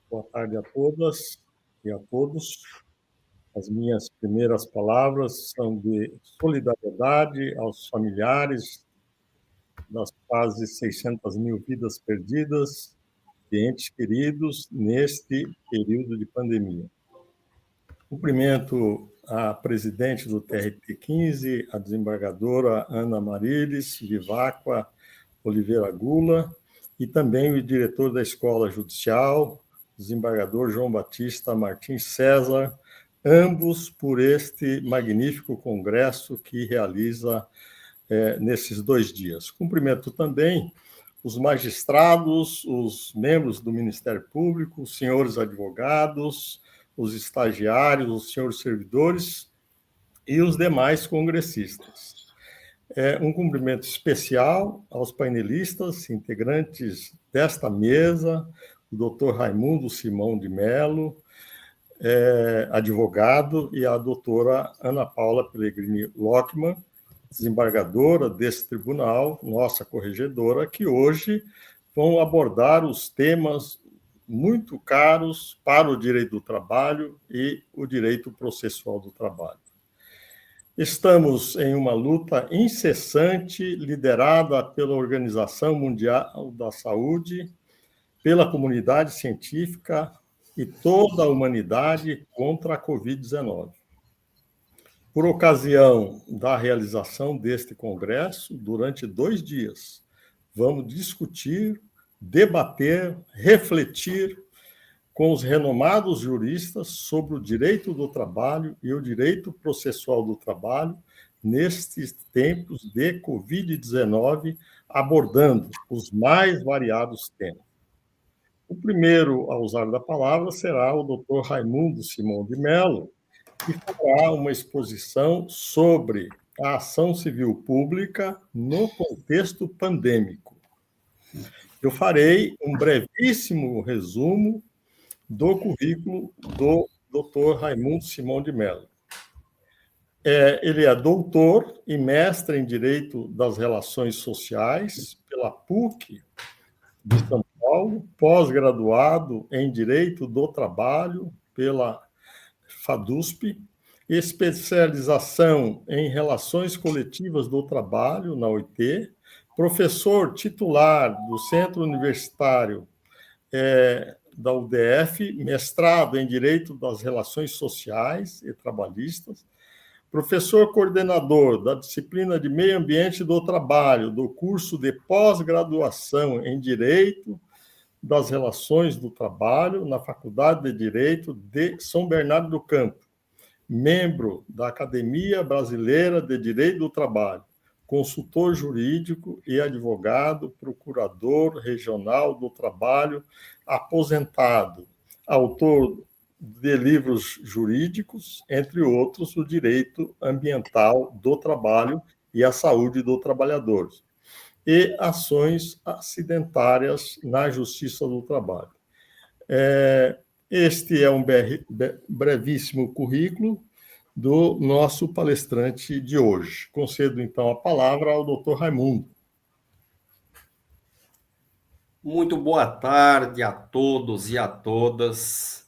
Boa tarde a todas e a todos. As minhas primeiras palavras são de solidariedade aos familiares das quase 600 mil vidas perdidas de entes queridos neste período de pandemia. Cumprimento a presidente do TRT-15, a desembargadora Ana Marilis Vivacqua Oliveira Gula, e também o diretor da Escola Judicial, desembargador João Batista Martins César, ambos por este magnífico congresso que realiza nesses 2 dias. Cumprimento também os magistrados, os membros do Ministério Público, os senhores advogados, os estagiários, os senhores servidores e os demais congressistas. Um cumprimento especial aos painelistas, integrantes desta mesa, o doutor Raimundo Simão de Mello, advogado, e a doutora Ana Paula Pellegrini Lockman, desembargadora desse tribunal, nossa corregedora, que hoje vão abordar os temas muito caros para o direito do trabalho e o direito processual do trabalho. Estamos em uma luta incessante, liderada pela Organização Mundial da Saúde, pela comunidade científica e toda a humanidade contra a Covid-19. Por ocasião da realização deste congresso, durante 2 dias, vamos discutir, debater, refletir com os renomados juristas sobre o direito do trabalho e o direito processual do trabalho nestes tempos de Covid-19, abordando os mais variados temas. O primeiro a usar da palavra será o doutor Raimundo Simão de Mello, que fará uma exposição sobre a ação civil pública no contexto pandêmico. Eu farei um brevíssimo resumo do currículo do Dr. Raimundo Simão de Mello. Ele é doutor e mestre em Direito das Relações Sociais pela PUC de São Paulo, pós-graduado em Direito do Trabalho pela FADUSP, especialização em Relações Coletivas do Trabalho na OIT, professor titular do Centro Universitário da UDF, mestrado em Direito das Relações Sociais e Trabalhistas, professor coordenador da disciplina de Meio Ambiente do Trabalho, do curso de pós-graduação em Direito das Relações do Trabalho, na Faculdade de Direito de São Bernardo do Campo, membro da Academia Brasileira de Direito do Trabalho, consultor jurídico e advogado, procurador regional do trabalho, aposentado, autor de livros jurídicos, entre outros, o direito ambiental do trabalho e a saúde do trabalhador, e ações acidentárias na justiça do trabalho. Este é um brevíssimo currículo do nosso palestrante de hoje. Concedo, então, a palavra ao doutor Raimundo. Muito boa tarde a todos e a todas.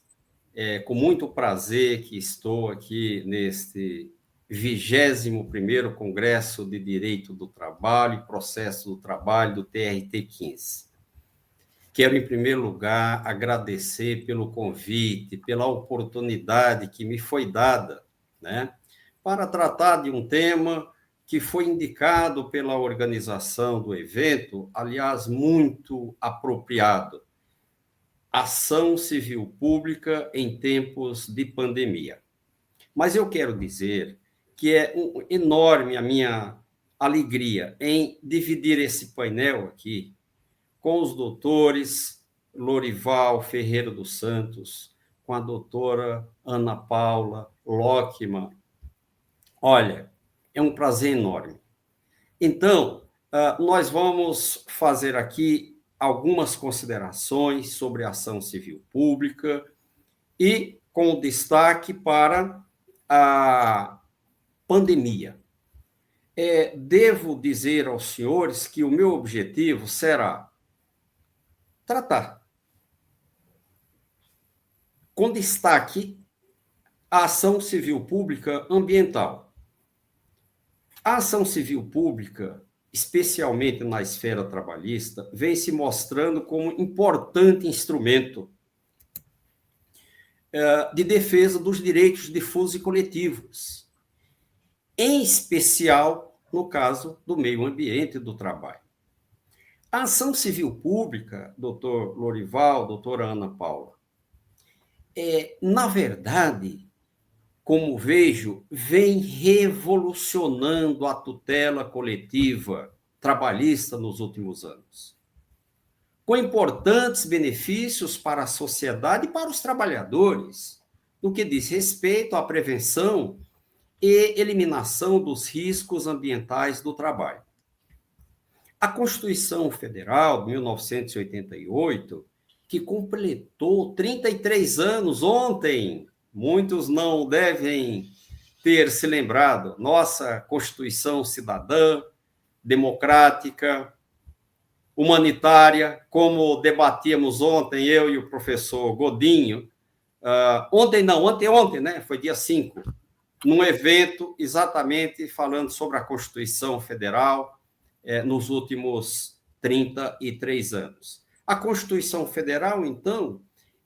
É com muito prazer que estou aqui neste 21º Congresso de Direito do Trabalho e Processo do Trabalho do TRT-15. Quero, em primeiro lugar, agradecer pelo convite, pela oportunidade que me foi dada, para tratar de um tema que foi indicado pela organização do evento, aliás, muito apropriado: ação civil pública em tempos de pandemia. Mas eu quero dizer que é enorme a minha alegria em dividir esse painel aqui com os doutores Lorival Ferreira dos Santos, com a doutora Ana Paula Lockman. Olha, é um prazer enorme. Então, nós vamos fazer aqui algumas considerações sobre a ação civil pública e com destaque para a pandemia. Devo dizer aos senhores que o meu objetivo será tratar, com destaque, a ação civil pública ambiental. A ação civil pública, especialmente na esfera trabalhista, vem se mostrando como importante instrumento de defesa dos direitos difusos e coletivos, em especial no caso do meio ambiente e do trabalho. A ação civil pública, doutor Lorival, doutora Ana Paula, na verdade, como vejo, vem revolucionando a tutela coletiva trabalhista nos últimos anos, com importantes benefícios para a sociedade e para os trabalhadores, no que diz respeito à prevenção e eliminação dos riscos ambientais do trabalho. A Constituição Federal de 1988, que completou 33 anos ontem, muitos não devem ter se lembrado, nossa Constituição cidadã, democrática, humanitária, como debatíamos ontem, eu e o professor Godinho, anteontem, né? Foi dia 5, num evento exatamente falando sobre a Constituição Federal nos últimos 33 anos. A Constituição Federal, então,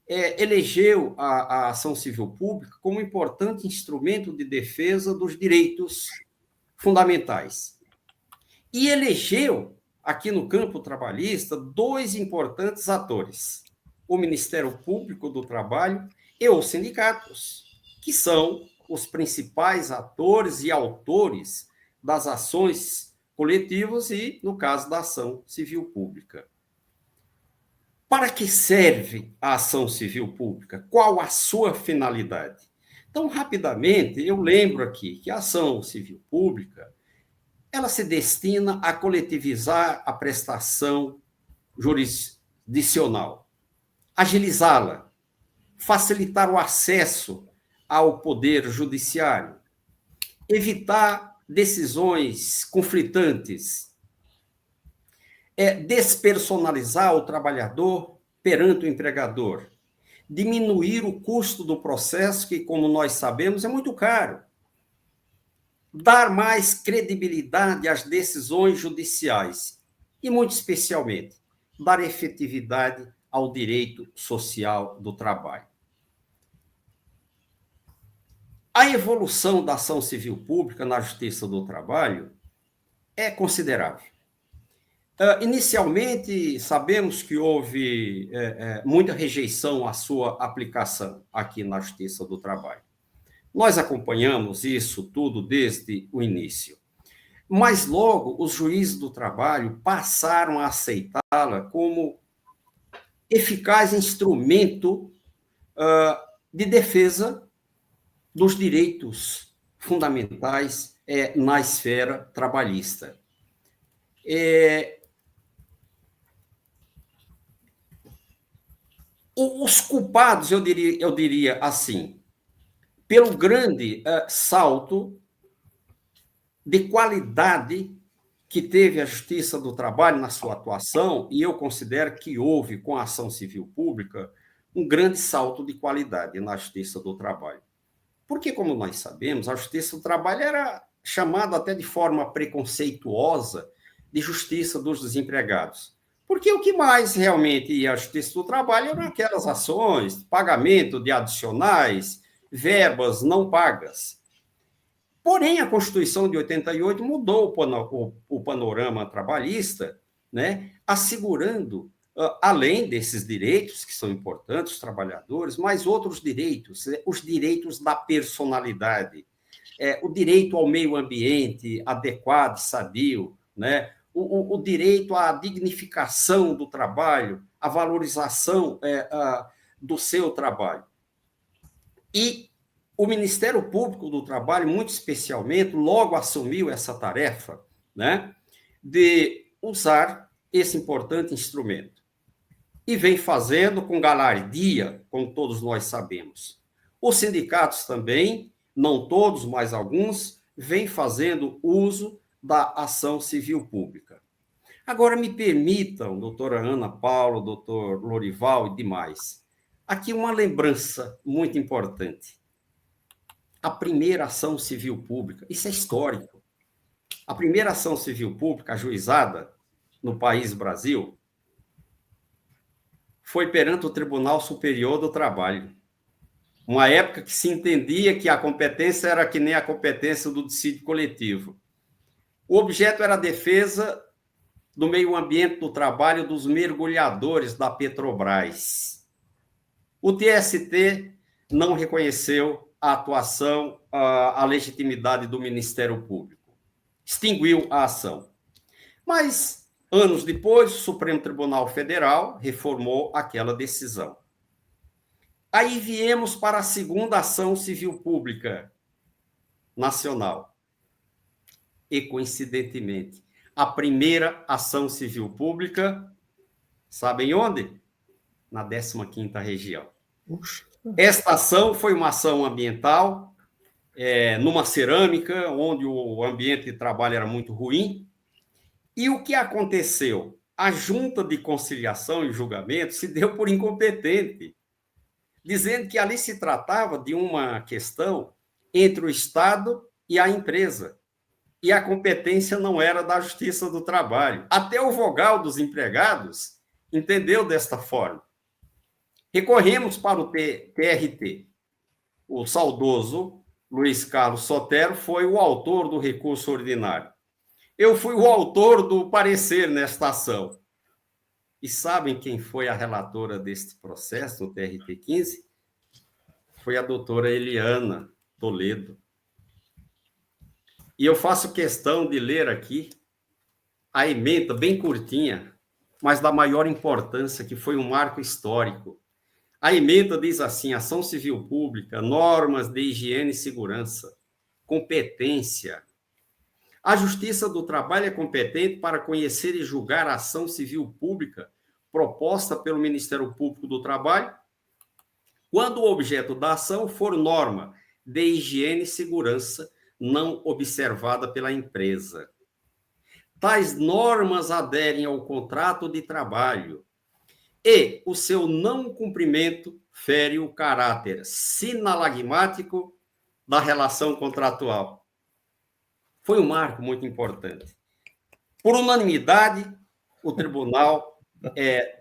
elegeu a ação civil pública como importante instrumento de defesa dos direitos fundamentais. E elegeu, aqui no campo trabalhista, dois importantes atores, o Ministério Público do Trabalho e os sindicatos, que são os principais atores e autores das ações coletivas e, no caso da ação civil pública. Para que serve a ação civil pública? Qual a sua finalidade? Então, rapidamente, eu lembro aqui que a ação civil pública ela se destina a coletivizar a prestação jurisdicional, agilizá-la, facilitar o acesso ao poder judiciário, evitar decisões conflitantes, despersonalizar o trabalhador perante o empregador, diminuir o custo do processo, que, como nós sabemos, é muito caro, dar mais credibilidade às decisões judiciais e, muito especialmente, dar efetividade ao direito social do trabalho. A evolução da ação civil pública na Justiça do Trabalho é considerável. Inicialmente, sabemos que houve muita rejeição à sua aplicação aqui na Justiça do Trabalho. Nós acompanhamos isso tudo desde o início. Mas logo os juízes do trabalho passaram a aceitá-la como eficaz instrumento de defesa dos direitos fundamentais na esfera trabalhista. Os culpados, eu diria assim, pelo grande salto de qualidade que teve a Justiça do Trabalho na sua atuação, e eu considero que houve, com a ação civil pública, um grande salto de qualidade na Justiça do Trabalho. Porque, como nós sabemos, a Justiça do Trabalho era chamada até de forma preconceituosa de Justiça dos Desempregados. Porque o que mais realmente ia à Justiça do Trabalho eram aquelas ações, pagamento de adicionais, verbas não pagas. Porém, a Constituição de 88 mudou o panorama trabalhista, né, assegurando, além desses direitos, que são importantes, os trabalhadores, mas outros direitos, os direitos da personalidade, o direito ao meio ambiente adequado, sadio, né, o direito à dignificação do trabalho, à valorização do seu trabalho. E o Ministério Público do Trabalho, muito especialmente, logo assumiu essa tarefa, né, de usar esse importante instrumento. e vem fazendo com galardia, como todos nós sabemos. Os sindicatos também, não todos, mas alguns, vêm fazendo uso da ação civil pública. Agora, me permitam, doutora Ana Paula, doutor Lorival e demais, aqui uma lembrança muito importante. A primeira ação civil pública, isso é histórico. A primeira ação civil pública ajuizada no país Brasil foi perante o Tribunal Superior do Trabalho. Uma época que se entendia que a competência era que nem a competência do dissídio coletivo. O objeto era a defesa do meio ambiente do trabalho dos mergulhadores da Petrobras. O TST não reconheceu a atuação, a legitimidade do Ministério Público. Extinguiu a ação. Mas, anos depois, o Supremo Tribunal Federal reformou aquela decisão. Aí viemos para a segunda ação civil pública nacional. E, coincidentemente, a primeira ação civil pública, sabem onde? Na 15ª região. Puxa. Esta ação foi uma ação ambiental, numa cerâmica, onde o ambiente de trabalho era muito ruim. E o que aconteceu? A junta de conciliação e julgamento se deu por incompetente, dizendo que ali se tratava de uma questão entre o Estado e a empresa. E a competência não era da Justiça do Trabalho. Até o vogal dos empregados entendeu desta forma. Recorremos para o TRT. O saudoso Luiz Carlos Sotero foi o autor do recurso ordinário. Eu fui o autor do parecer nesta ação. E sabem quem foi a relatora deste processo no TRT-15? Foi a doutora Eliana Toledo. E eu faço questão de ler aqui a ementa bem curtinha, mas da maior importância, que foi um marco histórico. A ementa diz assim: ação civil pública, normas de higiene e segurança, competência. A Justiça do Trabalho é competente para conhecer e julgar a ação civil pública proposta pelo Ministério Público do Trabalho, quando o objeto da ação for norma de higiene e segurança não observada pela empresa. Tais normas aderem ao contrato de trabalho e o seu não cumprimento fere o caráter sinalagmático da relação contratual. Foi um marco muito importante. Por unanimidade, o tribunal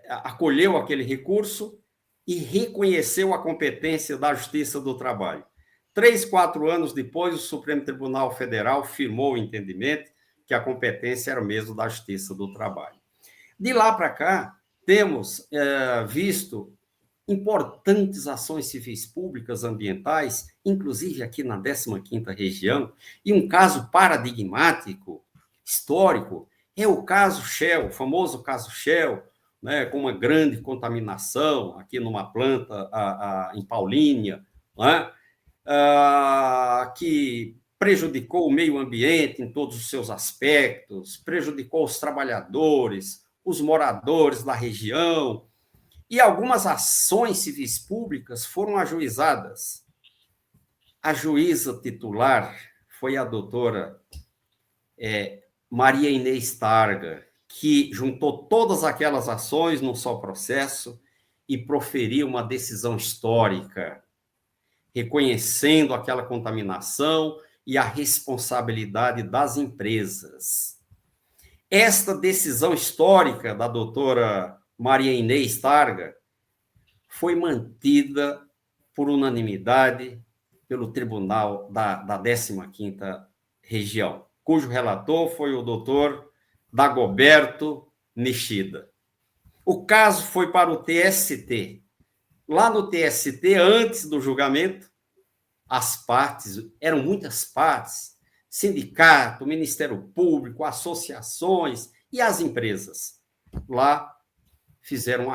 acolheu aquele recurso e reconheceu a competência da Justiça do Trabalho. 3, 4 anos depois, o Supremo Tribunal Federal firmou o entendimento que a competência era mesmo da Justiça do Trabalho. De lá para cá, temos visto importantes ações civis públicas ambientais, inclusive aqui na 15ª região, e um caso paradigmático, histórico, é o caso Shell, o famoso caso Shell, né, com uma grande contaminação aqui numa planta em Paulínia, né, que prejudicou o meio ambiente em todos os seus aspectos, prejudicou os trabalhadores, os moradores da região, e algumas ações civis públicas foram ajuizadas. A juíza titular foi a doutora Maria Inês Targa, que juntou todas aquelas ações num só processo e proferiu uma decisão histórica, reconhecendo aquela contaminação e a responsabilidade das empresas. Esta decisão histórica da doutora Maria Inês Targa foi mantida por unanimidade pelo Tribunal da 15ª Região, cujo relator foi o doutor Dagoberto Nishida. O caso foi para o TST. Lá no TST, antes do julgamento, as partes, eram muitas partes, sindicato, Ministério Público, associações e as empresas. Lá fizeram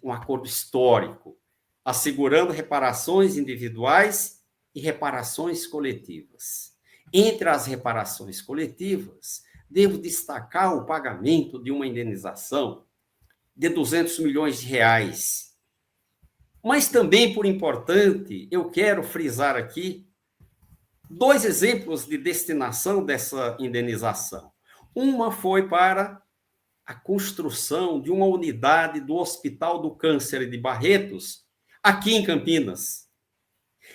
um acordo histórico, assegurando reparações individuais e reparações coletivas. Entre as reparações coletivas, devo destacar o pagamento de uma indenização de 200 milhões de reais. Mas também, por importante, eu quero frisar aqui 2 exemplos de destinação dessa indenização. Uma foi para a construção de uma unidade do Hospital do Câncer de Barretos, aqui em Campinas,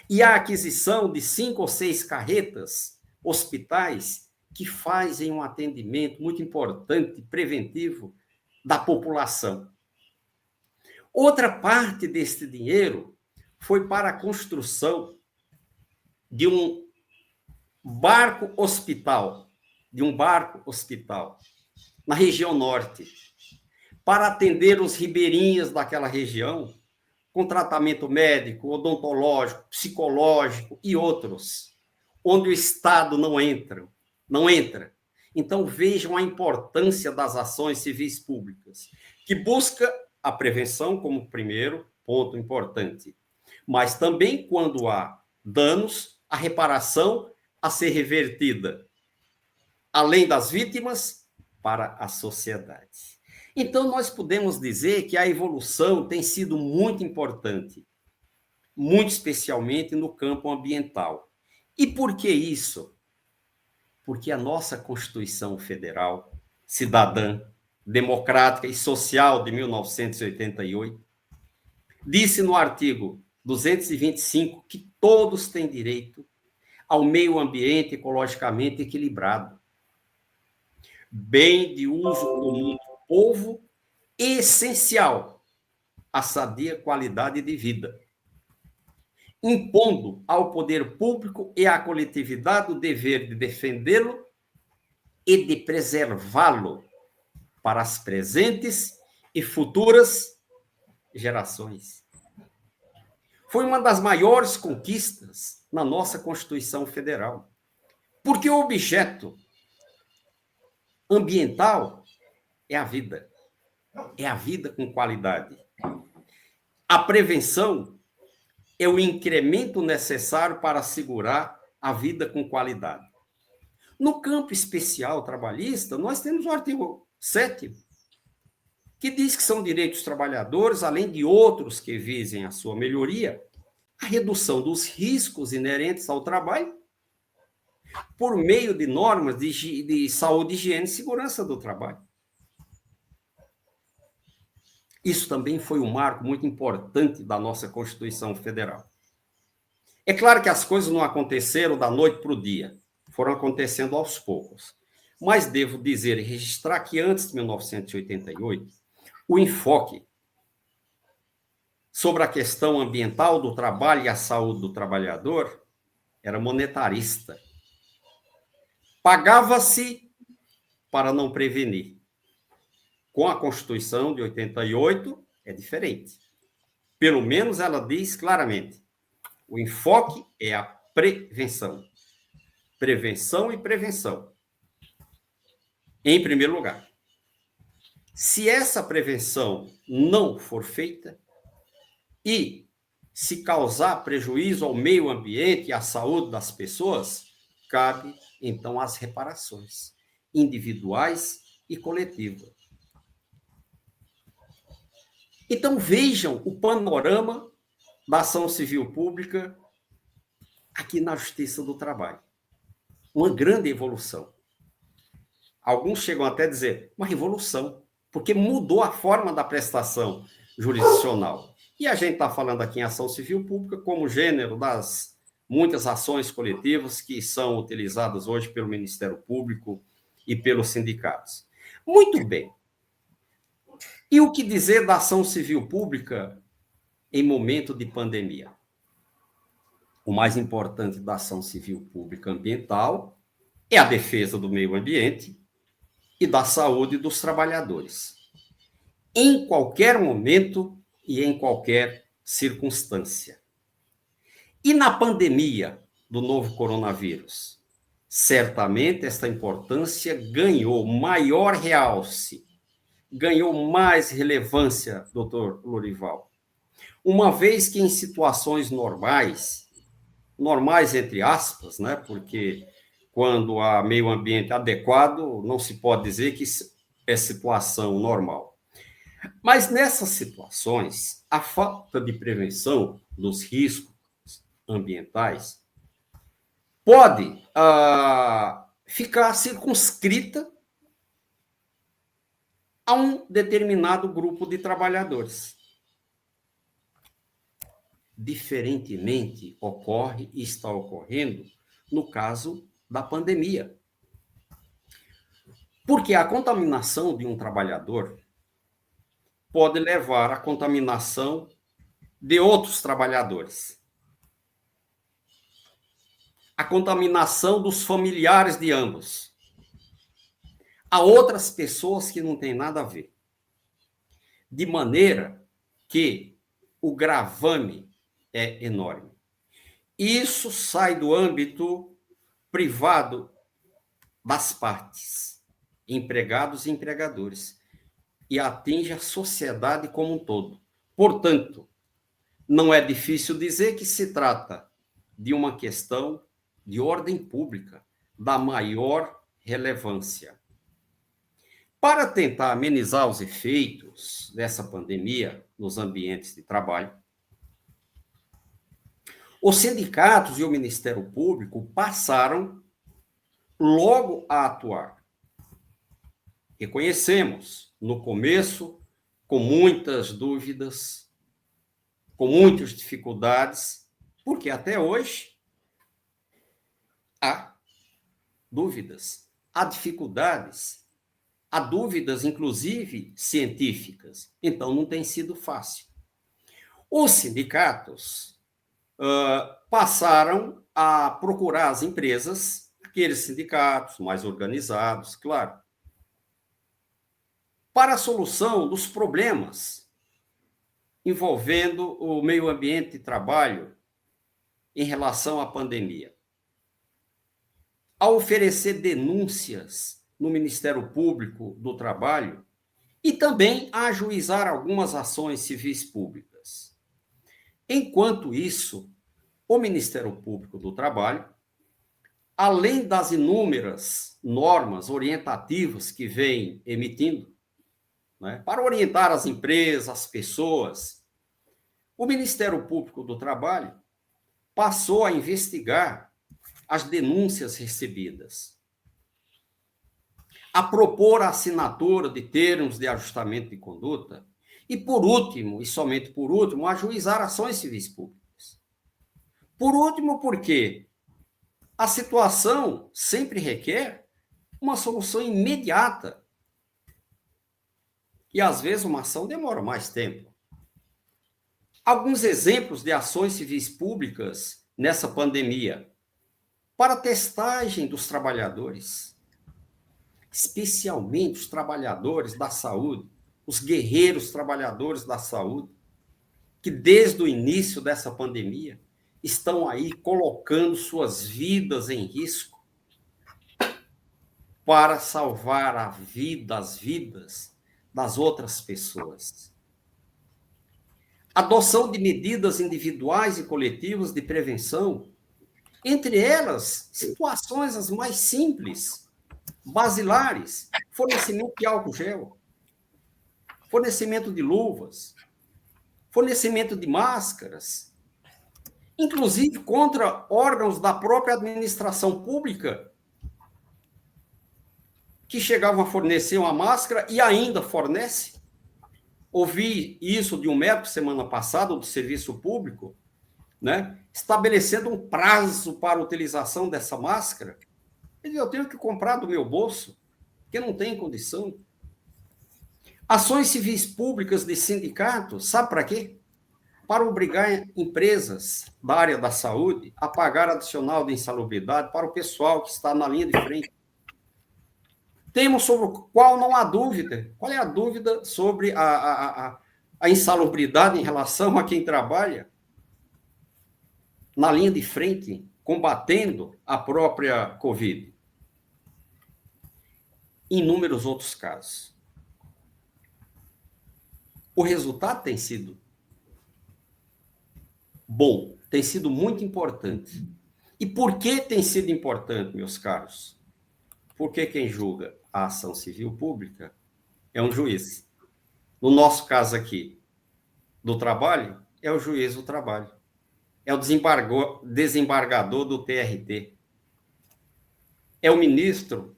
e a aquisição de 5 ou 6 carretas, hospitais, que fazem um atendimento muito importante, preventivo, da população. Outra parte deste dinheiro foi para a construção de um barco hospital, na região norte, para atender os ribeirinhos daquela região, com tratamento médico, odontológico, psicológico e outros, onde o Estado não entra. Então, vejam a importância das ações civis públicas, que busca a prevenção como primeiro ponto importante, mas também, quando há danos, a reparação a ser revertida, além das vítimas, para a sociedade. Então, nós podemos dizer que a evolução tem sido muito importante, muito especialmente no campo ambiental. E por que isso? Porque a nossa Constituição Federal, cidadã, democrática e social de 1988, disse no artigo 225 que todos têm direito ao meio ambiente ecologicamente equilibrado, bem de uso comum do povo, essencial à sadia qualidade de vida, impondo ao poder público e à coletividade o dever de defendê-lo e de preservá-lo para as presentes e futuras gerações. Foi uma das maiores conquistas na nossa Constituição Federal, porque o objeto ambiental é a vida com qualidade. A prevenção é o incremento necessário para assegurar a vida com qualidade. No campo especial trabalhista, nós temos o artigo 7º, que diz que são direitos dos trabalhadores, além de outros que visem a sua melhoria, a redução dos riscos inerentes ao trabalho por meio de normas de saúde, higiene e segurança do trabalho. Isso também foi um marco muito importante da nossa Constituição Federal. É claro que as coisas não aconteceram da noite para o dia, foram acontecendo aos poucos. Mas devo dizer e registrar que antes de 1988, o enfoque sobre a questão ambiental do trabalho e a saúde do trabalhador era monetarista. Pagava-se para não prevenir. Com a Constituição de 88, é diferente. Pelo menos ela diz claramente, o enfoque é a prevenção. Prevenção e prevenção. Em primeiro lugar. Se essa prevenção não for feita e se causar prejuízo ao meio ambiente e à saúde das pessoas, cabe, então, as reparações individuais e coletivas. Então, vejam o panorama da ação civil pública aqui na Justiça do Trabalho. Uma grande evolução. Alguns chegam até a dizer, uma revolução, porque mudou a forma da prestação jurisdicional. E a gente está falando aqui em ação civil pública como gênero das muitas ações coletivas que são utilizadas hoje pelo Ministério Público e pelos sindicatos. Muito bem. E o que dizer da ação civil pública em momento de pandemia? O mais importante da ação civil pública ambiental é a defesa do meio ambiente e da saúde dos trabalhadores, em qualquer momento e em qualquer circunstância. E na pandemia do novo coronavírus, certamente esta importância ganhou maior realce, ganhou mais relevância, doutor Lorival, uma vez que em situações normais entre aspas, né, porque quando há meio ambiente adequado, não se pode dizer que é situação normal. Mas nessas situações, a falta de prevenção dos riscos ambientais pode ficar circunscrita a um determinado grupo de trabalhadores. Diferentemente, ocorre e está ocorrendo no caso da pandemia. Porque a contaminação de um trabalhador pode levar à contaminação de outros trabalhadores. A contaminação dos familiares de ambos. A outras pessoas que não têm nada a ver. De maneira que o gravame é enorme. Isso sai do âmbito privado das partes, empregados e empregadores, e atinge a sociedade como um todo. Portanto, não é difícil dizer que se trata de uma questão de ordem pública da maior relevância. Para tentar amenizar os efeitos dessa pandemia nos ambientes de trabalho, os sindicatos e o Ministério Público passaram logo a atuar. Reconhecemos, no começo, com muitas dúvidas, com muitas dificuldades, porque até hoje há dúvidas, há dificuldades, há dúvidas, inclusive científicas. Então, não tem sido fácil. Os sindicatos passaram a procurar as empresas, aqueles sindicatos mais organizados, claro, para a solução dos problemas envolvendo o meio ambiente de trabalho em relação à pandemia. A oferecer denúncias no Ministério Público do Trabalho e também a ajuizar algumas ações civis públicas. Enquanto isso, o Ministério Público do Trabalho, além das inúmeras normas orientativas que vem emitindo, né, para orientar as empresas, as pessoas, o Ministério Público do Trabalho passou a investigar as denúncias recebidas, a propor a assinatura de termos de ajustamento de conduta e, por último, e somente por último, ajuizar ações civis públicas. Por último, porque a situação sempre requer uma solução imediata. E, às vezes, uma ação demora mais tempo. Alguns exemplos de ações civis públicas nessa pandemia. Para testagem dos trabalhadores, especialmente os trabalhadores da saúde, os guerreiros trabalhadores da saúde, que desde o início dessa pandemia estão aí colocando suas vidas em risco para salvar a vida, as vidas das outras pessoas. Adoção de medidas individuais e coletivas de prevenção, entre elas, situações as mais simples, basilares, fornecimento de álcool gel, fornecimento de luvas, fornecimento de máscaras, inclusive contra órgãos da própria administração pública, que chegavam a fornecer uma máscara e ainda fornece. Ouvi isso de um médico semana passada, do serviço público, né, estabelecendo um prazo para a utilização dessa máscara. Eu tenho que comprar do meu bolso, porque não tem condição. Ações civis públicas de sindicatos, sabe para quê? Para obrigar empresas da área da saúde a pagar adicional de insalubridade para o pessoal que está na linha de frente. Temos sobre o qual não há dúvida. Qual é a dúvida sobre a insalubridade em relação a quem trabalha na linha de frente, combatendo a própria Covid? Inúmeros outros casos. O resultado tem sido bom, tem sido muito importante. E por que tem sido importante, meus caros? Porque quem julga a ação civil pública é um juiz. No nosso caso aqui, do trabalho, é o juiz do trabalho. É o desembargador do TRT. É o ministro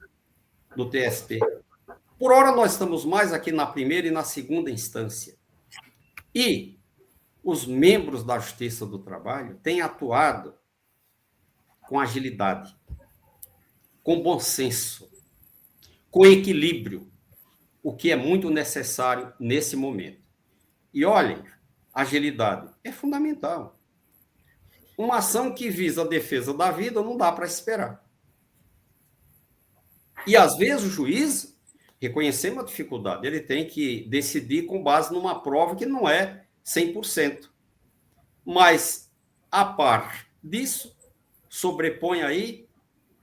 do TST. Por hora, nós estamos mais aqui na primeira e na segunda instância. E os membros da Justiça do Trabalho têm atuado com agilidade, com bom senso, com equilíbrio, o que é muito necessário nesse momento. E olhem, agilidade é fundamental. Uma ação que visa a defesa da vida não dá para esperar. E, às vezes, o juiz, reconhecendo a dificuldade, ele tem que decidir com base numa prova que não é 100%. Mas, a par disso, sobrepõe aí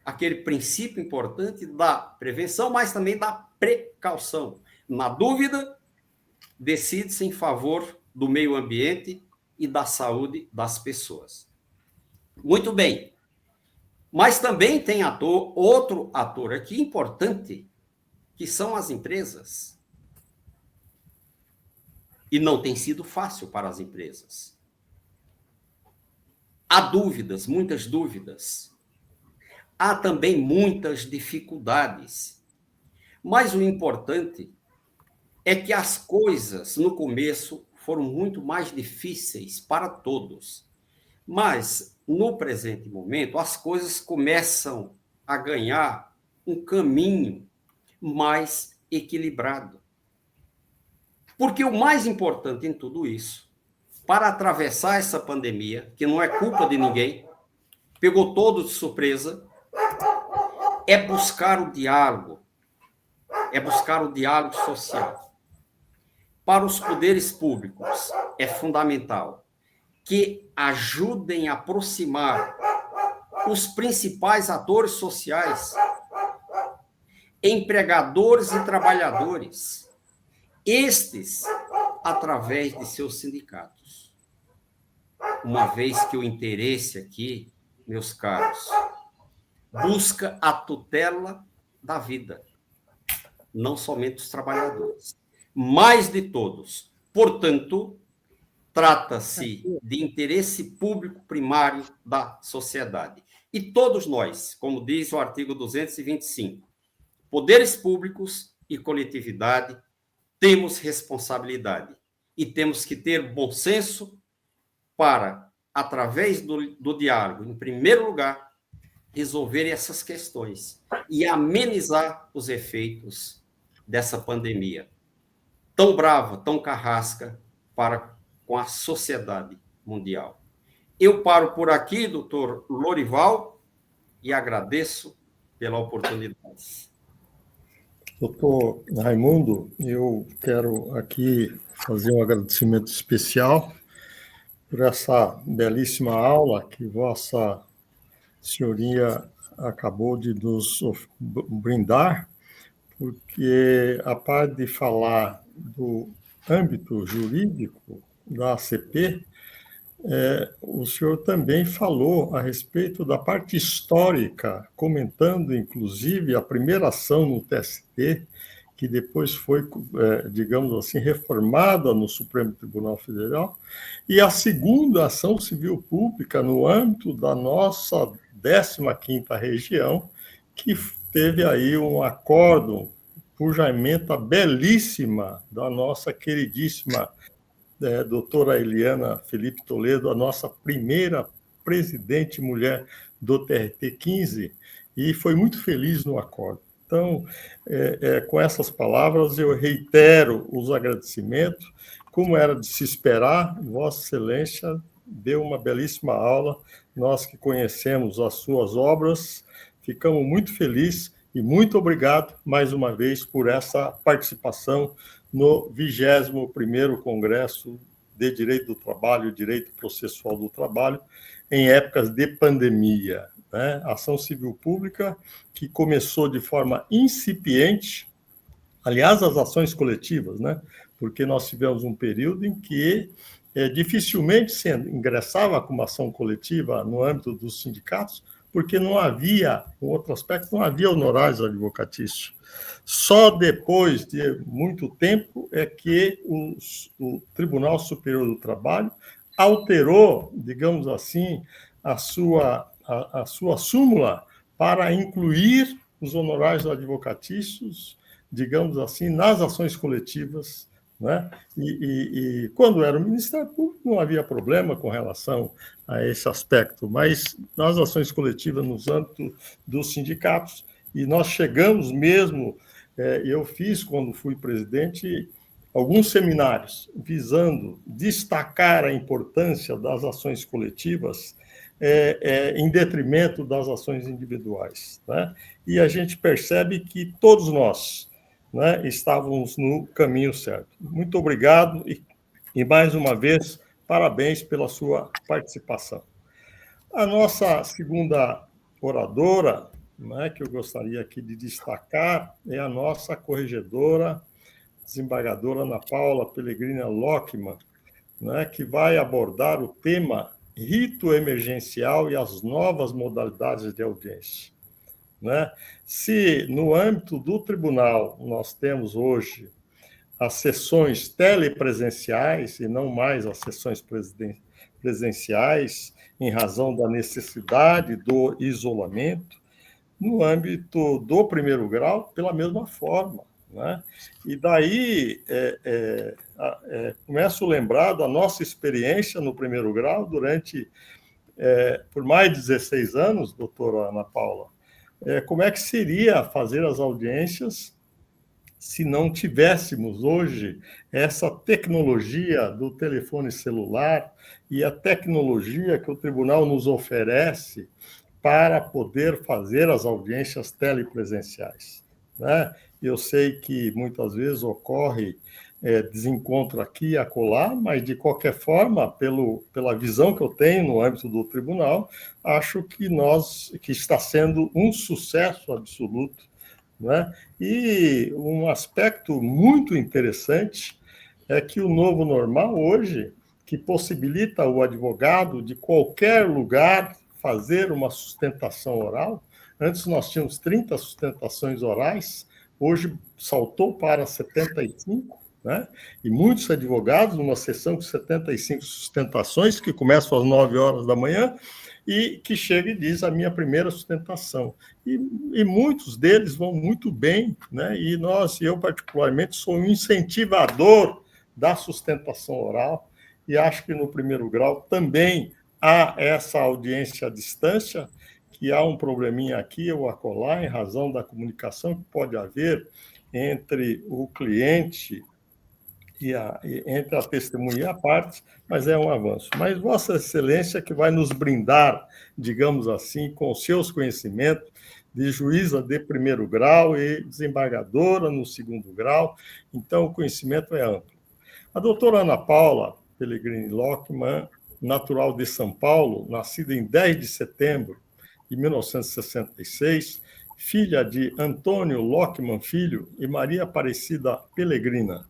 aquele princípio importante da prevenção, mas também da precaução. Na dúvida, decide-se em favor do meio ambiente e da saúde das pessoas. Muito bem. Mas também tem outro ator aqui importante, que são as empresas. E não tem sido fácil para as empresas. Há dúvidas, muitas dúvidas. Há também muitas dificuldades. Mas o importante é que as coisas, no começo, foram muito mais difíceis para todos. Mas, no presente momento, as coisas começam a ganhar um caminho mais equilibrado. Porque o mais importante em tudo isso, para atravessar essa pandemia, que não é culpa de ninguém, pegou todos de surpresa, é buscar o diálogo. É buscar o diálogo social. Para os poderes públicos, é fundamental que ajudem a aproximar os principais atores sociais, empregadores e trabalhadores, estes através de seus sindicatos. Uma vez que o interesse aqui, meus caros, busca a tutela da vida, não somente dos trabalhadores, mas de todos. Portanto, trata-se de interesse público primário da sociedade. E todos nós, como diz o artigo 225, poderes públicos e coletividade, temos responsabilidade. E temos que ter bom senso para, através do diálogo, em primeiro lugar, resolver essas questões e amenizar os efeitos dessa pandemia tão brava, tão carrasca com a sociedade mundial. Eu paro por aqui, doutor Lorival, e agradeço pela oportunidade. Doutor Raimundo, eu quero aqui fazer um agradecimento especial por essa belíssima aula que Vossa Senhoria acabou de nos brindar, porque, a par de falar do âmbito jurídico da ACP, o senhor também falou a respeito da parte histórica, comentando, inclusive, a primeira ação no TST, que depois foi, digamos assim, reformada no Supremo Tribunal Federal, e a segunda ação civil pública no âmbito da nossa 15ª região, que teve aí um acórdão por ementa belíssima da nossa queridíssima doutora Eliana Felipe Toledo, a nossa primeira presidente mulher do TRT-15, e foi muito feliz no acordo. Então, com essas palavras, eu reitero os agradecimentos. Como era de se esperar, Vossa Excelência deu uma belíssima aula. Nós que conhecemos as suas obras, ficamos muito felizes e muito obrigado, mais uma vez, por essa participação no 21º Congresso de Direito do Trabalho e Direito Processual do Trabalho, em épocas de pandemia. Né? Ação civil pública que começou de forma incipiente, aliás, as ações coletivas, né? Porque nós tivemos um período em que dificilmente se ingressava com uma ação coletiva no âmbito dos sindicatos, porque não havia, um outro aspecto, não havia honorários advocatícios. Só depois de muito tempo é que o Tribunal Superior do Trabalho alterou, digamos assim, a sua súmula para incluir os honorários advocatícios, digamos assim, nas ações coletivas, né? E quando era o Ministério Público, não havia problema com relação a esse aspecto, mas nas ações coletivas, nos âmbitos dos sindicatos, e nós chegamos mesmo, eu fiz, quando fui presidente, alguns seminários visando destacar a importância das ações coletivas em detrimento das ações individuais, né? E a gente percebe que todos nós, né, estávamos no caminho certo. Muito obrigado e mais uma vez, parabéns pela sua participação. A nossa segunda oradora, né, que eu gostaria aqui de destacar, é a nossa corregedora, desembargadora Ana Paula Pellegrina Lockmann, né, que vai abordar o tema rito emergencial e as novas modalidades de audiência. Né? Se no âmbito do tribunal nós temos hoje as sessões telepresenciais e não mais as sessões presenciais, em razão da necessidade do isolamento, no âmbito do primeiro grau, pela mesma forma. Né? E daí começo a lembrar da nossa experiência no primeiro grau durante, por mais de 16 anos, doutora Ana Paula, como é que seria fazer as audiências se não tivéssemos hoje essa tecnologia do telefone celular e a tecnologia que o tribunal nos oferece para poder fazer as audiências telepresenciais, né? Eu sei que muitas vezes ocorre desencontro aqui e acolá, mas, de qualquer forma, pela visão que eu tenho no âmbito do tribunal, acho que está sendo um sucesso absoluto, né? E um aspecto muito interessante é que o novo normal hoje, que possibilita o advogado de qualquer lugar fazer uma sustentação oral. Antes nós tínhamos 30 sustentações orais, hoje saltou para 75, né? E muitos advogados, numa sessão com 75 sustentações, que começam às 9 horas da manhã, e que chega e diz a minha primeira sustentação. E muitos deles vão muito bem, né? E eu particularmente, sou um incentivador da sustentação oral, e acho que no primeiro grau também há essa audiência à distância, que há um probleminha aqui ou acolá, em razão da comunicação que pode haver entre o cliente entre a testemunha e a parte, mas é um avanço. Mas Vossa Excelência que vai nos brindar, digamos assim, com seus conhecimentos de juíza de primeiro grau e desembargadora no segundo grau, então o conhecimento é amplo. A doutora Ana Paula Pellegrini Lockmann, natural de São Paulo, nascida em 10 de setembro de 1966, filha de Antônio Lockmann Filho e Maria Aparecida Pellegrina.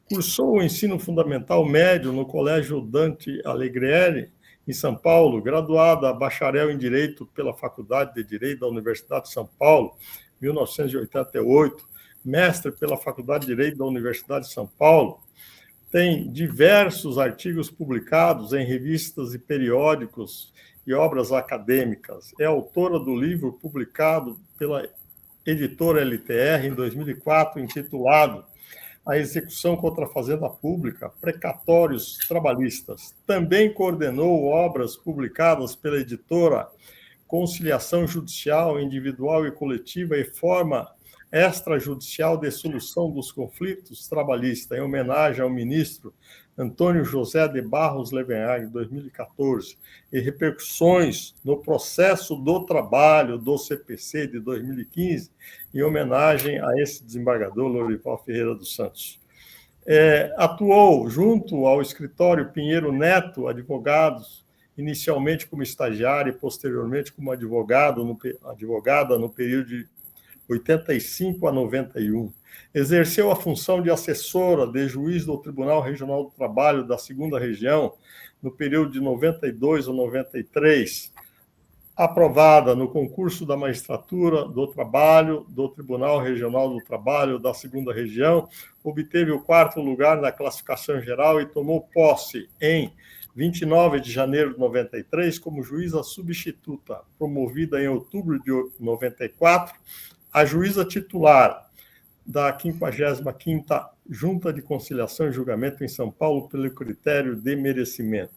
Cursou o ensino fundamental médio no Colégio Dante Alighieri, em São Paulo, graduada bacharel em Direito pela Faculdade de Direito da Universidade de São Paulo, 1988, mestre pela Faculdade de Direito da Universidade de São Paulo. Tem diversos artigos publicados em revistas e periódicos e obras acadêmicas. É autora do livro publicado pela editora LTR em 2004, intitulado A Execução contra a Fazenda Pública, Precatórios Trabalhistas. Também coordenou obras publicadas pela editora Conciliação Judicial, Individual e Coletiva e Forma Extrajudicial de Solução dos Conflitos Trabalhistas, em homenagem ao ministro Antônio José de Barros Levenhag, em 2014, e Repercussões no Processo do Trabalho do CPC, de 2015, em homenagem a esse desembargador Lorival Ferreira dos Santos. Atuou junto ao escritório Pinheiro Neto Advogados, inicialmente como estagiária e posteriormente como advogada no período de 85 a 91. Exerceu a função de assessora de juiz do Tribunal Regional do Trabalho da 2ª Região, no período de 92 a 93. aprovada no concurso da Magistratura do Trabalho do Tribunal Regional do Trabalho da 2ª Região, obteve o 4º lugar na classificação geral e tomou posse em 29 de janeiro de 93 como juíza substituta, promovida em outubro de 94, a juíza titular da 55ª Junta de Conciliação e Julgamento em São Paulo pelo critério de merecimento.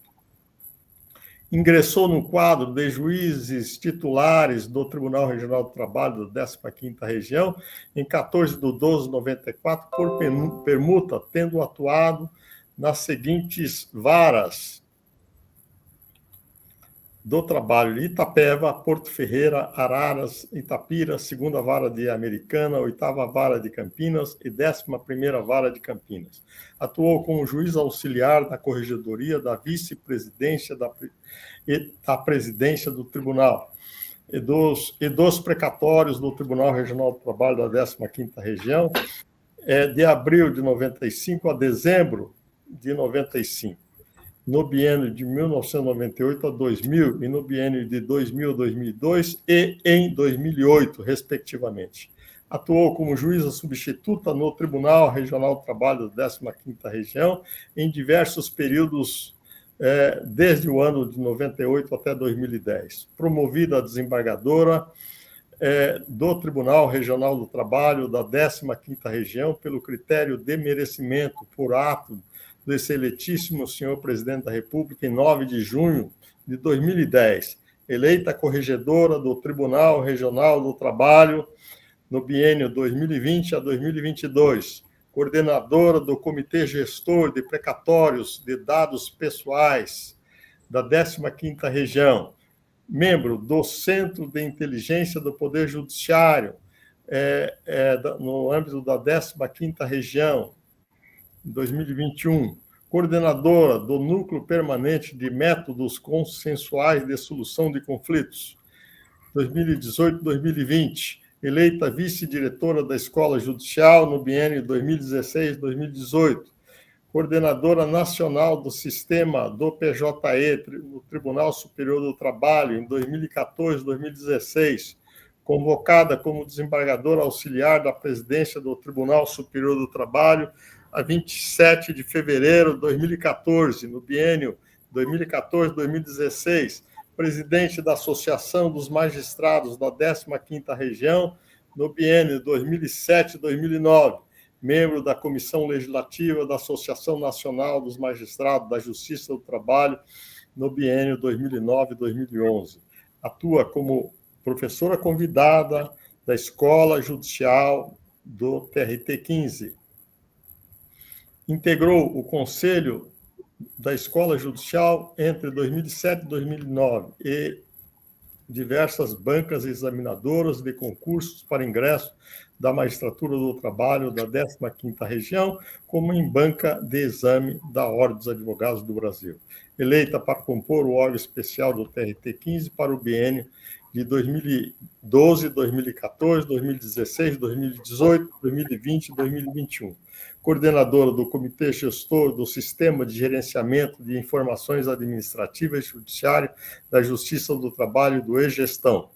Ingressou no quadro de juízes titulares do Tribunal Regional do Trabalho da 15ª Região em 14 de 12 de 94 por permuta, tendo atuado nas seguintes varas do Trabalho: Itapeva, Porto Ferreira, Araras, Itapira, 2ª Vara de Americana, 8ª Vara de Campinas e 11ª Vara de Campinas. Atuou como juiz auxiliar da Corregedoria, da Vice-Presidência e da Presidência do Tribunal e dos precatórios do Tribunal Regional do Trabalho da 15ª Região, de abril de 95 a dezembro de 95. No biênio de 1998 a 2000 e no biênio de 2000 a 2002 e em 2008, respectivamente. Atuou como juíza substituta no Tribunal Regional do Trabalho da 15ª Região em diversos períodos, desde o ano de 98 até 2010. Promovida a desembargadora do Tribunal Regional do Trabalho da 15ª Região pelo critério de merecimento por ato do excelentíssimo senhor presidente da República, em 9 de junho de 2010, eleita corregedora do Tribunal Regional do Trabalho no biênio 2020 a 2022, coordenadora do Comitê Gestor de Precatórios de Dados Pessoais da 15ª Região, membro do Centro de Inteligência do Poder Judiciário, no âmbito da 15ª Região, em 2021, coordenadora do Núcleo Permanente de Métodos Consensuais de Solução de Conflitos, 2018-2020, eleita vice-diretora da Escola Judicial no biênio 2016-2018, coordenadora nacional do Sistema do PJE no Tribunal Superior do Trabalho em 2014-2016, convocada como desembargadora auxiliar da presidência do Tribunal Superior do Trabalho a 27 de fevereiro de 2014, no biênio 2014-2016, presidente da Associação dos Magistrados da 15ª Região, no biênio 2007-2009, membro da Comissão Legislativa da Associação Nacional dos Magistrados da Justiça do Trabalho, no biênio 2009-2011. Atua como professora convidada da Escola Judicial do TRT-15. Integrou o Conselho da Escola Judicial entre 2007 e 2009 e diversas bancas examinadoras de concursos para ingresso da Magistratura do Trabalho da 15ª Região, como em banca de exame da Ordem dos Advogados do Brasil. Eleita para compor o órgão especial do TRT-15 para o biênio de 2012, 2014, 2016, 2018, 2020 e 2021. Coordenadora do Comitê Gestor do Sistema de Gerenciamento de Informações Administrativas e Judiciário da Justiça do Trabalho e do E-Gestão.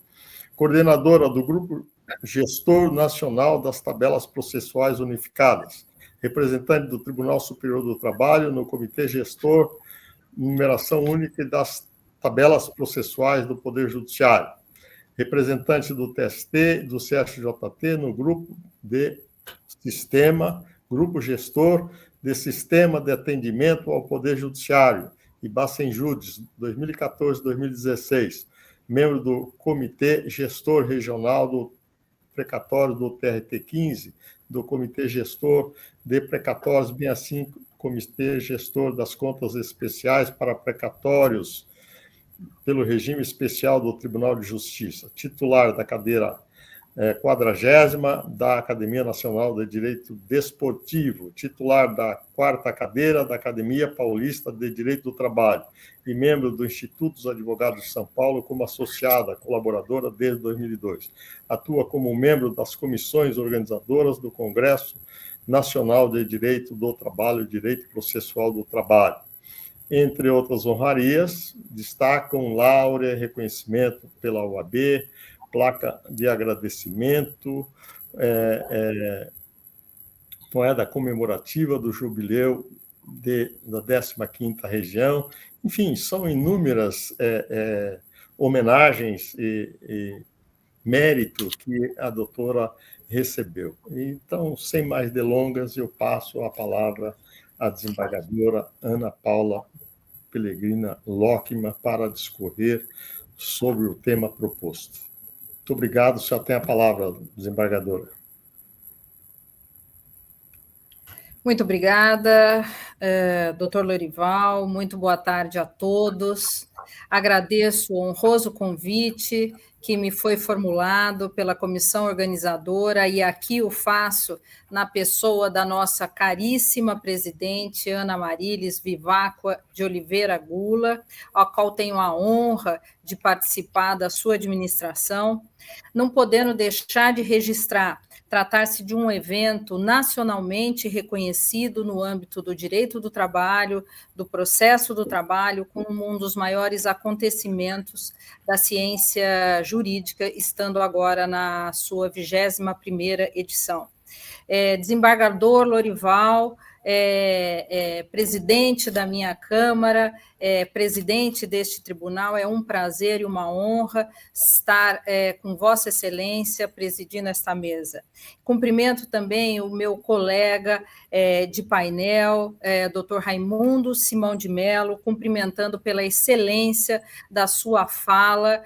Coordenadora do Grupo Gestor Nacional das Tabelas Processuais Unificadas. Representante do Tribunal Superior do Trabalho no Comitê Gestor, numeração única das tabelas processuais do Poder Judiciário. Representante do TST, do CSJT no Grupo de Sistema, Grupo Gestor de Sistema de Atendimento ao Poder Judiciário, Ibacenjudes, 2014-2016, membro do Comitê Gestor Regional do Precatório do TRT-15, do Comitê Gestor de Precatórios, bem assim, Comitê Gestor das Contas Especiais para Precatórios, pelo regime especial do Tribunal de Justiça, titular da cadeira 40ª da Academia Nacional de Direito Desportivo, titular da 4ª cadeira da Academia Paulista de Direito do Trabalho e membro do Instituto dos Advogados de São Paulo como associada, colaboradora desde 2002. Atua como membro das comissões organizadoras do Congresso Nacional de Direito do Trabalho e Direito Processual do Trabalho. Entre outras honrarias, destacam Laure, reconhecimento pela OAB, placa de agradecimento, moeda comemorativa do jubileu da 15ª região. Enfim, são inúmeras homenagens e mérito que a doutora recebeu. Então, sem mais delongas, eu passo a palavra à desembargadora Ana Paula Pelegrina Lockman para discorrer sobre o tema proposto. Muito obrigado. Senhora tem a palavra, desembargadora. Muito obrigada, doutor Lorival. Muito boa tarde a todos. Agradeço o honroso convite que me foi formulado pela comissão organizadora e aqui o faço na pessoa da nossa caríssima presidente, Ana Marilis Viváqua de Oliveira Gula, a qual tenho a honra de participar da sua administração, não podendo deixar de registrar tratar-se de um evento nacionalmente reconhecido no âmbito do direito do trabalho, do processo do trabalho, como um dos maiores acontecimentos da ciência jurídica, estando agora na sua 21ª edição. Desembargador Lorival, presidente da minha Câmara, presidente deste tribunal, é um prazer e uma honra estar com Vossa Excelência presidindo esta mesa. Cumprimento também o meu colega de painel, doutor Raimundo Simão de Mello, cumprimentando pela excelência da sua fala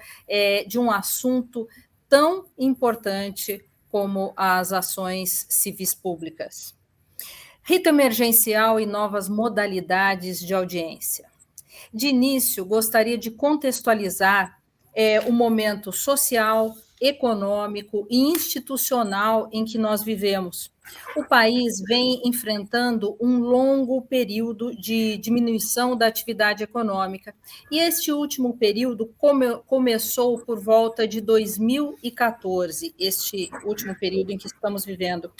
de um assunto tão importante como as ações civis públicas. Rito emergencial e novas modalidades de audiência. De início, gostaria de contextualizar o momento social, econômico e institucional em que nós vivemos. O país vem enfrentando um longo período de diminuição da atividade econômica, e este último período começou por volta de 2014, este último período em que estamos vivendo.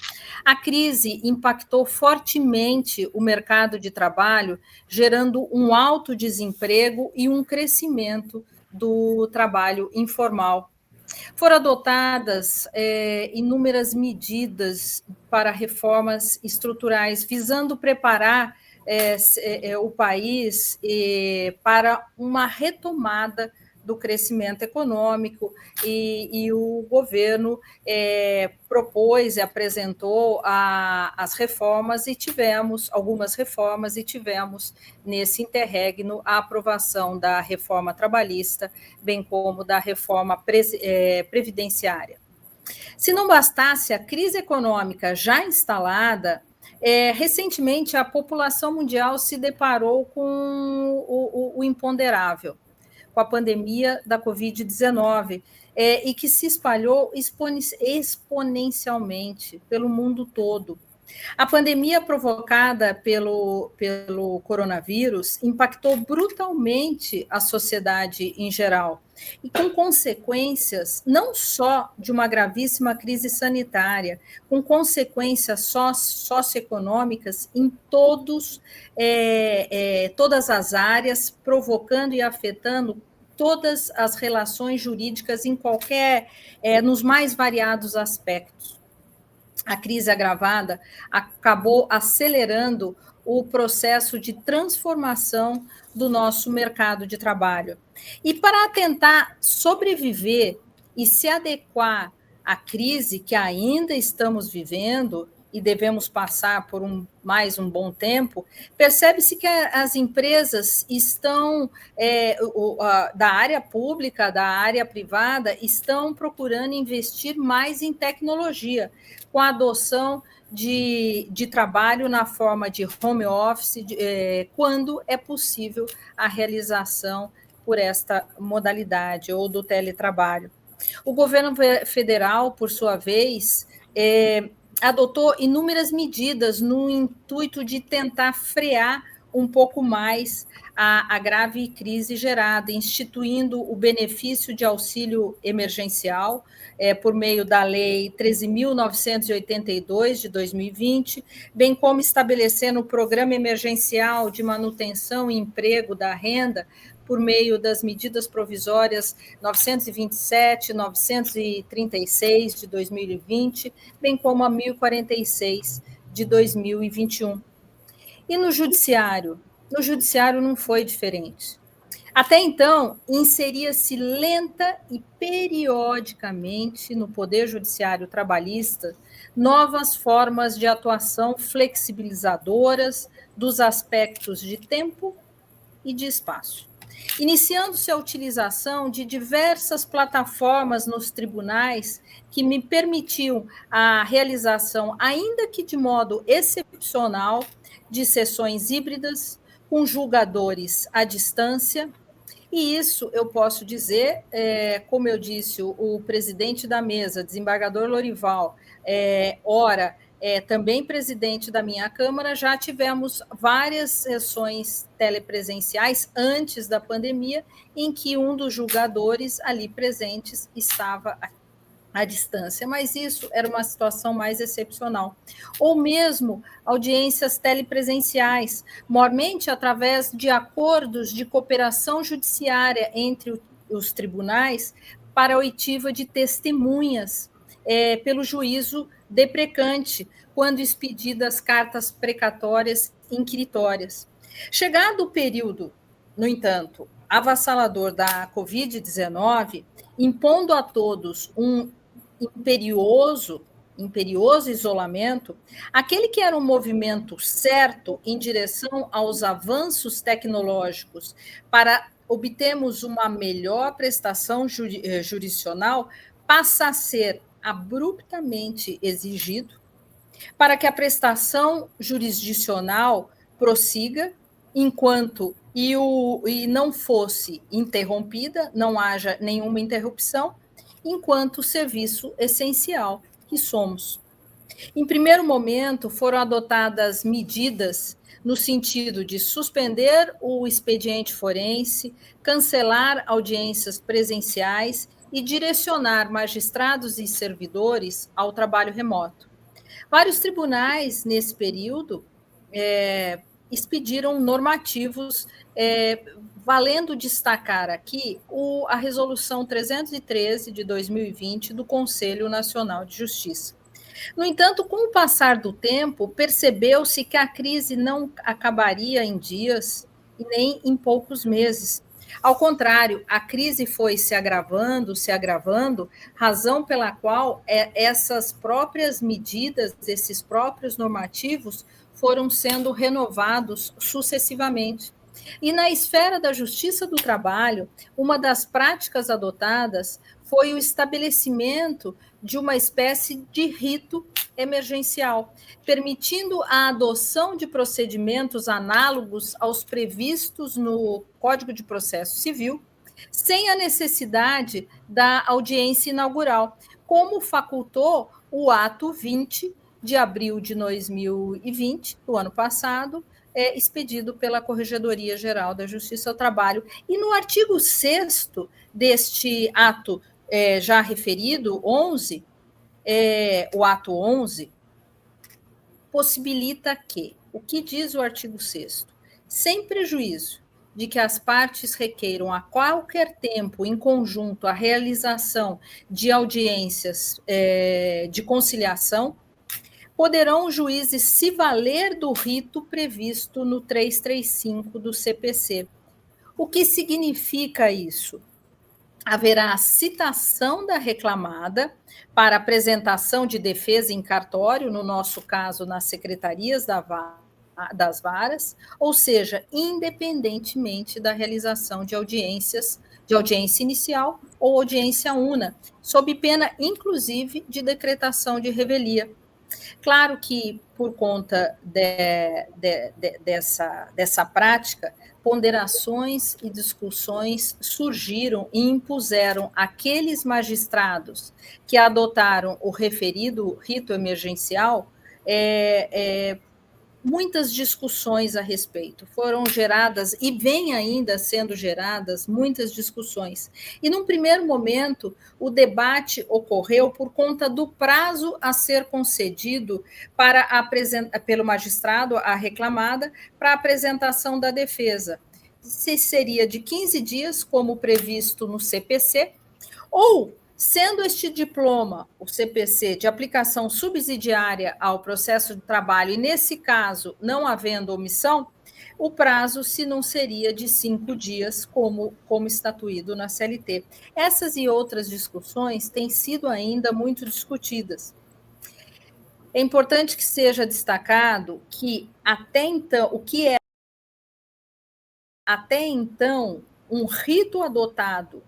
A crise impactou fortemente o mercado de trabalho, gerando um alto desemprego e um crescimento do trabalho informal. Foram adotadas inúmeras medidas para reformas estruturais, visando preparar o país para uma retomada do crescimento econômico, e o governo propôs e apresentou as reformas, e tivemos algumas reformas, e tivemos nesse interregno a aprovação da reforma trabalhista, bem como da reforma previdenciária. Se não bastasse a crise econômica já instalada, recentemente a população mundial se deparou com o imponderável, com a pandemia da Covid-19, e que se espalhou exponencialmente pelo mundo todo. A pandemia provocada pelo coronavírus impactou brutalmente a sociedade em geral, e com consequências não só de uma gravíssima crise sanitária, com consequências socioeconômicas em todas as áreas, provocando e afetando todas as relações jurídicas nos mais variados aspectos. A crise agravada acabou acelerando o processo de transformação do nosso mercado de trabalho. E para tentar sobreviver e se adequar à crise que ainda estamos vivendo e devemos passar por mais um bom tempo, percebe-se que as empresas estão, da área pública, da área privada, estão procurando investir mais em tecnologia, com a adoção de trabalho na forma de home office, quando é possível a realização por esta modalidade ou do teletrabalho. O governo federal, por sua vez, adotou inúmeras medidas no intuito de tentar frear um pouco mais a grave crise gerada, instituindo o benefício de auxílio emergencial por meio da Lei 13.982, de 2020, bem como estabelecendo o Programa Emergencial de Manutenção e Emprego da Renda, por meio das medidas provisórias 927 e 936, de 2020, bem como a 1046, de 2021. E no judiciário? No judiciário não foi diferente. Até então, inseria-se lenta e periodicamente no Poder Judiciário trabalhista novas formas de atuação flexibilizadoras dos aspectos de tempo e de espaço, iniciando-se a utilização de diversas plataformas nos tribunais que me permitiam a realização, ainda que de modo excepcional, de sessões híbridas, com julgadores à distância. E isso eu posso dizer, como eu disse, o presidente da mesa, desembargador Lorival, ora, também presidente da minha Câmara, já tivemos várias sessões telepresenciais antes da pandemia, em que um dos julgadores ali presentes estava à distância, mas isso era uma situação mais excepcional. Ou mesmo audiências telepresenciais, mormente através de acordos de cooperação judiciária entre os tribunais para a oitiva de testemunhas pelo juízo deprecante, quando expedidas cartas precatórias inquiritórias. Chegado o período, no entanto, avassalador da Covid-19, impondo a todos um imperioso isolamento, aquele que era um movimento certo em direção aos avanços tecnológicos para obtermos uma melhor prestação jurisdicional, passa a ser abruptamente exigido para que a prestação jurisdicional prossiga enquanto e não fosse interrompida, não haja nenhuma interrupção, enquanto serviço essencial que somos. Em primeiro momento, foram adotadas medidas no sentido de suspender o expediente forense, cancelar audiências presenciais e direcionar magistrados e servidores ao trabalho remoto. Vários tribunais, nesse período, expediram normativos, valendo destacar aqui a Resolução 313 de 2020 do Conselho Nacional de Justiça. No entanto, com o passar do tempo, percebeu-se que a crise não acabaria em dias e nem em poucos meses. Ao contrário, a crise foi se agravando, razão pela qual essas próprias medidas, esses próprios normativos, foram sendo renovados sucessivamente. E na esfera da justiça do trabalho, uma das práticas adotadas foi o estabelecimento de uma espécie de rito emergencial, permitindo a adoção de procedimentos análogos aos previstos no Código de Processo Civil, sem a necessidade da audiência inaugural, como facultou o Ato 20, de abril de 2020, do ano passado, expedido pela Corregedoria Geral da Justiça ao Trabalho. E no artigo 6º deste ato já referido, 11, o ato 11, possibilita que, o que diz o artigo 6º? Sem prejuízo de que as partes requeiram a qualquer tempo, em conjunto, a realização de audiências de conciliação, poderão os juízes se valer do rito previsto no 335 do CPC. O que significa isso? Haverá a citação da reclamada para apresentação de defesa em cartório, no nosso caso, nas secretarias das varas, ou seja, independentemente da realização de audiência inicial ou audiência una, sob pena, inclusive, de decretação de revelia. Claro que, por conta dessa prática, ponderações e discussões surgiram e impuseram àqueles magistrados que adotaram o referido rito emergencial muitas discussões a respeito. Foram geradas, e vêm ainda sendo geradas, muitas discussões. E, num primeiro momento, o debate ocorreu por conta do prazo a ser concedido pelo magistrado, a reclamada, para a apresentação da defesa. Se seria de 15 dias, como previsto no CPC, ou, sendo este diploma, o CPC, de aplicação subsidiária ao processo de trabalho, e nesse caso, não havendo omissão, o prazo se não seria de 5 dias, como estatuído na CLT. Essas e outras discussões têm sido ainda muito discutidas. É importante que seja destacado que, até então, um rito adotado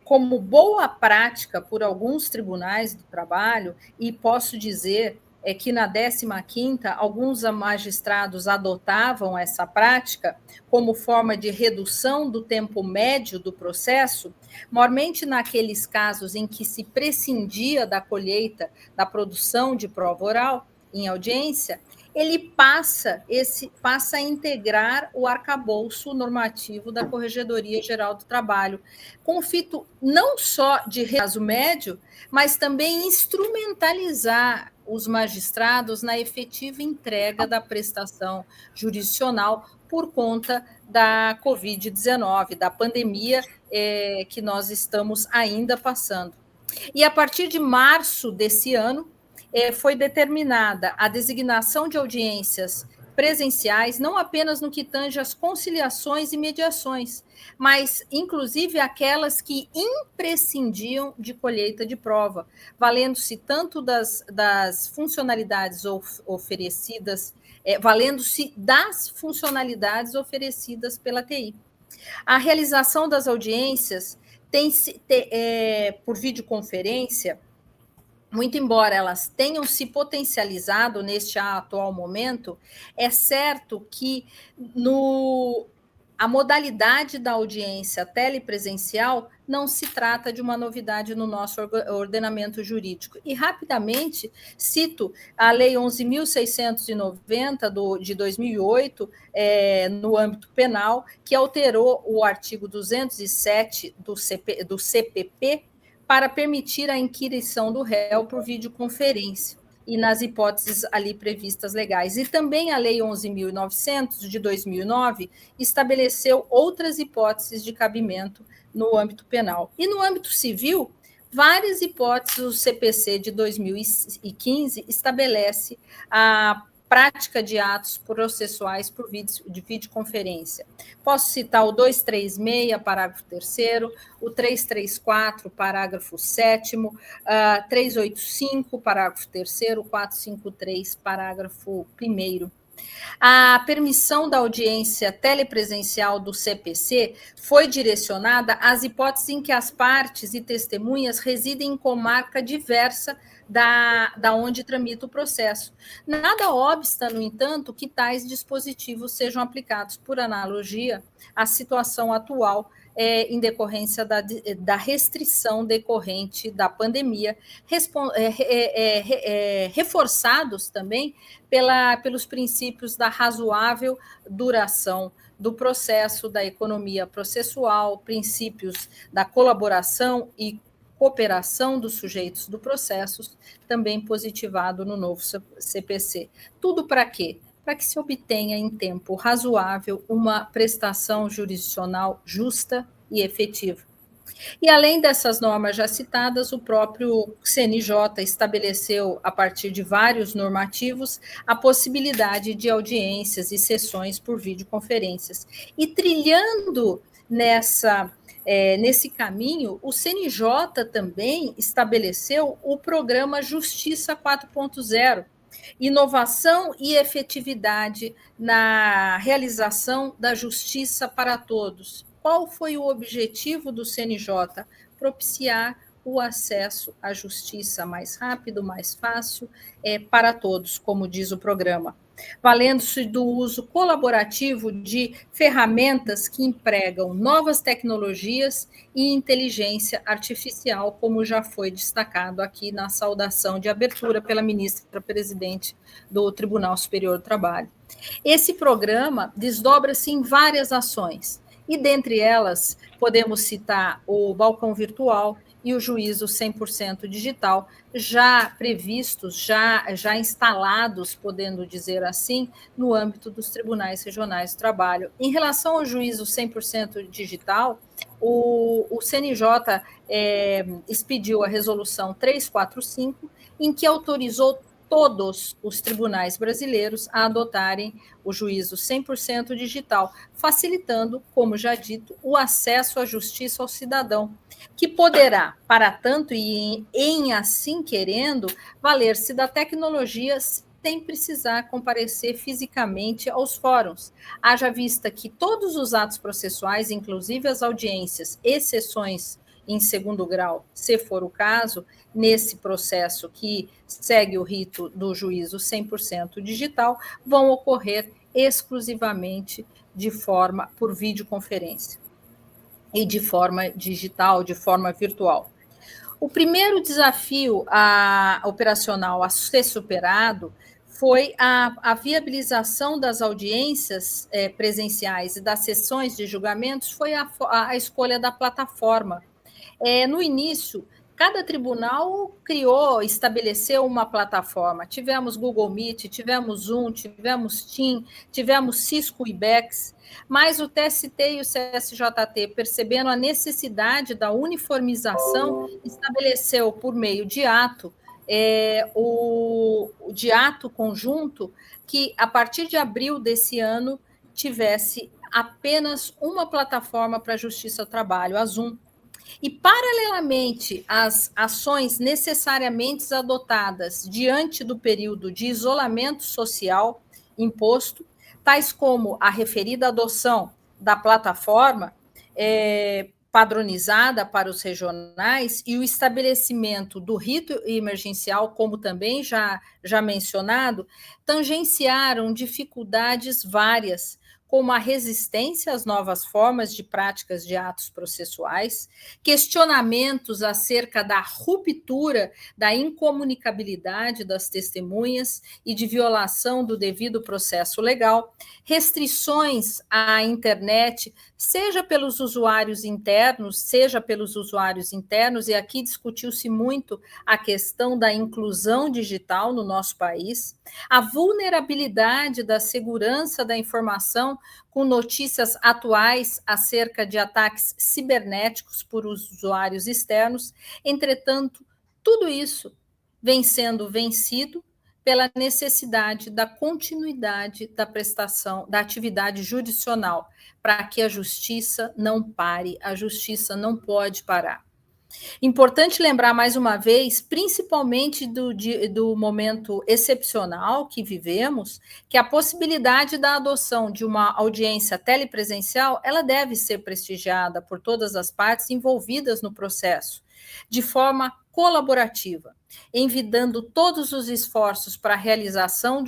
como boa prática por alguns tribunais do trabalho, e posso dizer que na 15ª, alguns magistrados adotavam essa prática como forma de redução do tempo médio do processo, mormente naqueles casos em que se prescindia da colheita da produção de prova oral em audiência, ele passa a integrar o arcabouço normativo da Corregedoria Geral do Trabalho, com o fito não só de prazo médio, mas também instrumentalizar os magistrados na efetiva entrega da prestação jurisdicional por conta da Covid-19, da pandemia que nós estamos ainda passando. E a partir de março desse ano, foi determinada a designação de audiências presenciais, não apenas no que tange às conciliações e mediações, mas, inclusive, aquelas que imprescindiam de colheita de prova, valendo-se tanto das funcionalidades oferecidas, valendo-se das funcionalidades oferecidas pela TI. A realização das audiências por videoconferência, muito embora elas tenham se potencializado neste atual momento, é certo que a modalidade da audiência telepresencial não se trata de uma novidade no nosso ordenamento jurídico. E, rapidamente, cito a Lei 11.690, de 2008, no âmbito penal, que alterou o artigo 207 do CPP, para permitir a inquirição do réu por videoconferência e nas hipóteses ali previstas legais. E também a Lei 11.900, de 2009, estabeleceu outras hipóteses de cabimento no âmbito penal. E no âmbito civil, várias hipóteses, o CPC de 2015 estabelece a prática de atos processuais de videoconferência. Posso citar o 236, parágrafo 3º, o 334, parágrafo 7º, 385, parágrafo 3º, 453, parágrafo 1º. A permissão da audiência telepresencial do CPC foi direcionada às hipóteses em que as partes e testemunhas residem em comarca diversa da onde tramita o processo. Nada obsta, no entanto, que tais dispositivos sejam aplicados por analogia à situação atual, em decorrência da restrição decorrente da pandemia, reforçados também pelos princípios da razoável duração do processo, da economia processual, princípios da colaboração e cooperação dos sujeitos do processo, também positivado no novo CPC. Tudo para quê? Para que se obtenha em tempo razoável uma prestação jurisdicional justa e efetiva. E, além dessas normas já citadas, o próprio CNJ estabeleceu, a partir de vários normativos, a possibilidade de audiências e sessões por videoconferências. E, trilhando nesse caminho, o CNJ também estabeleceu o programa Justiça 4.0, inovação e efetividade na realização da justiça para todos. Qual foi o objetivo do CNJ? Propiciar o acesso à justiça mais rápido, mais fácil, para todos, como diz o programa. valendo-se do uso colaborativo de ferramentas que empregam novas tecnologias e inteligência artificial, como já foi destacado aqui na saudação de abertura pela ministra-presidente do Tribunal Superior do Trabalho. Esse programa desdobra-se em várias ações, e dentre elas podemos citar o balcão virtual e o juízo 100% digital, já previstos, já instalados, podendo dizer assim, no âmbito dos tribunais regionais do trabalho. Em relação ao juízo 100% digital, o CNJ expediu a resolução 345, em que autorizou todos os tribunais brasileiros a adotarem o juízo 100% digital, facilitando, como já dito, o acesso à justiça ao cidadão, que poderá, para tanto e em assim querendo, valer-se da tecnologia sem precisar comparecer fisicamente aos fóruns. Haja vista que todos os atos processuais, inclusive as audiências e sessões em segundo grau, se for o caso, nesse processo que segue o rito do juízo 100% digital, vão ocorrer exclusivamente por videoconferência e de forma digital, de forma virtual. O primeiro desafio operacional a ser superado foi a viabilização das audiências presenciais e das sessões de julgamentos, foi a escolha da plataforma. No início, cada tribunal estabeleceu uma plataforma. Tivemos Google Meet, tivemos Zoom, tivemos Team, tivemos Cisco Ibex, mas o TST e o CSJT, percebendo a necessidade da uniformização, estabeleceu por meio de ato, de ato conjunto, que a partir de abril desse ano tivesse apenas uma plataforma para a Justiça do Trabalho, a Zoom. E, paralelamente às ações necessariamente adotadas diante do período de isolamento social imposto, tais como a referida adoção da plataforma padronizada para os regionais e o estabelecimento do rito emergencial, como também já mencionado, tangenciaram dificuldades várias, como a resistência às novas formas de práticas de atos processuais, questionamentos acerca da ruptura da incomunicabilidade das testemunhas e de violação do devido processo legal, restrições à internet, seja pelos usuários internos, e aqui discutiu-se muito a questão da inclusão digital no nosso país, a vulnerabilidade da segurança da informação com notícias atuais acerca de ataques cibernéticos por usuários externos. Entretanto, tudo isso vem sendo vencido pela necessidade da continuidade da prestação da atividade jurisdicional, para que a justiça não pare, a justiça não pode parar. Importante lembrar mais uma vez, principalmente do momento excepcional que vivemos, que a possibilidade da adoção de uma audiência telepresencial, ela deve ser prestigiada por todas as partes envolvidas no processo, de forma colaborativa, envidando todos os esforços para a realização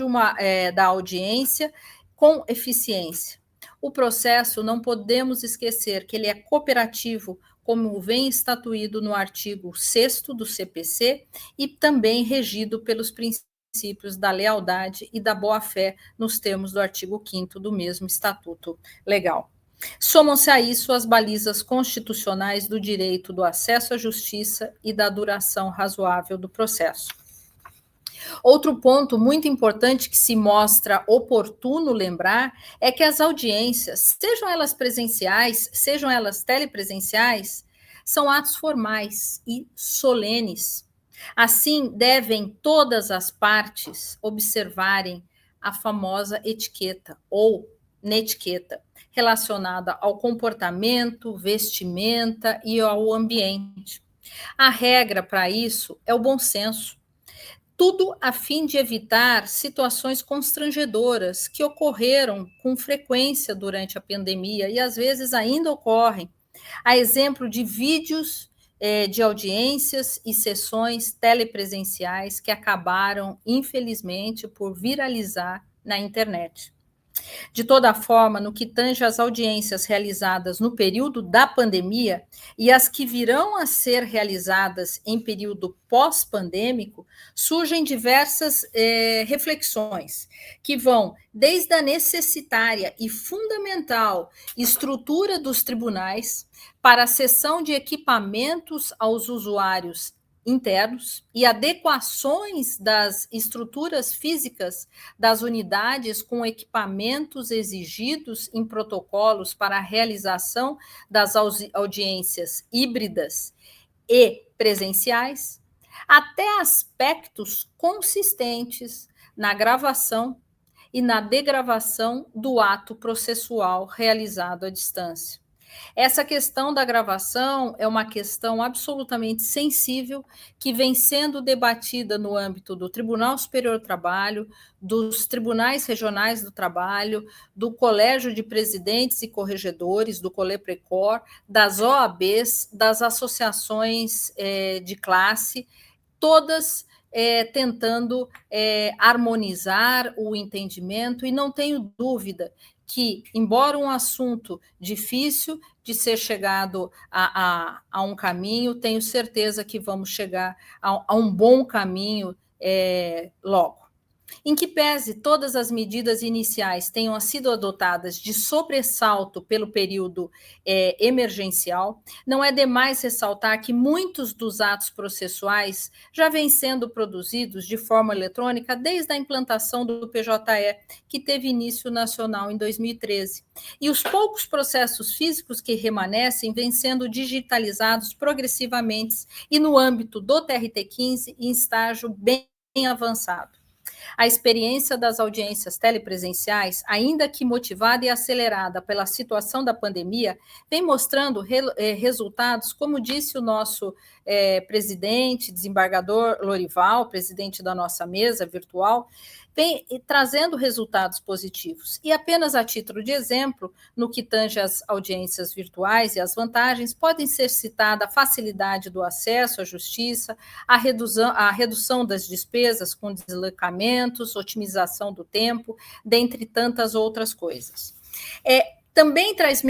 da audiência com eficiência. O processo, não podemos esquecer que ele é cooperativo, como vem estatuído no artigo 6º do CPC, e também regido pelos princípios da lealdade e da boa-fé, nos termos do artigo 5º do mesmo Estatuto Legal. Somam-se a isso as balizas constitucionais do direito do acesso à justiça e da duração razoável do processo. Outro ponto muito importante que se mostra oportuno lembrar é que as audiências, sejam elas presenciais, sejam elas telepresenciais, são atos formais e solenes. Assim, devem todas as partes observarem a famosa etiqueta ou netiqueta, relacionada ao comportamento, vestimenta e ao ambiente. A regra para isso é o bom senso. Tudo a fim de evitar situações constrangedoras que ocorreram com frequência durante a pandemia e às vezes ainda ocorrem. A exemplo de vídeos de audiências e sessões telepresenciais que acabaram, infelizmente, por viralizar na internet. De toda forma, no que tange às audiências realizadas no período da pandemia e as que virão a ser realizadas em período pós-pandêmico, surgem diversas reflexões que vão desde a necessitária e fundamental estrutura dos tribunais para a cessão de equipamentos aos usuários internos e adequações das estruturas físicas das unidades com equipamentos exigidos em protocolos para a realização das audiências híbridas e presenciais, até aspectos consistentes na gravação e na degravação do ato processual realizado à distância. Essa questão da gravação é uma questão absolutamente sensível que vem sendo debatida no âmbito do Tribunal Superior do Trabalho, dos Tribunais Regionais do Trabalho, do Colégio de Presidentes e Corregedores, do Coleprecor, das OABs, das associações de classe, todas tentando harmonizar o entendimento, e não tenho dúvida que, embora um assunto difícil de ser chegado a um caminho, tenho certeza que vamos chegar a um bom caminho logo. Em que pese todas as medidas iniciais tenham sido adotadas de sobressalto pelo período emergencial, não é demais ressaltar que muitos dos atos processuais já vêm sendo produzidos de forma eletrônica desde a implantação do PJE, que teve início nacional em 2013. E os poucos processos físicos que remanescem vêm sendo digitalizados progressivamente e no âmbito do TRT-15 em estágio bem avançado. A experiência das audiências telepresenciais, ainda que motivada e acelerada pela situação da pandemia, vem mostrando resultados, como disse o nosso presidente, desembargador Lorival, presidente da nossa mesa virtual, vem trazendo resultados positivos. E apenas a título de exemplo, no que tange às audiências virtuais e as vantagens, podem ser citada a facilidade do acesso à justiça, a redução das despesas com deslocamentos, otimização do tempo, dentre tantas outras coisas. Também traz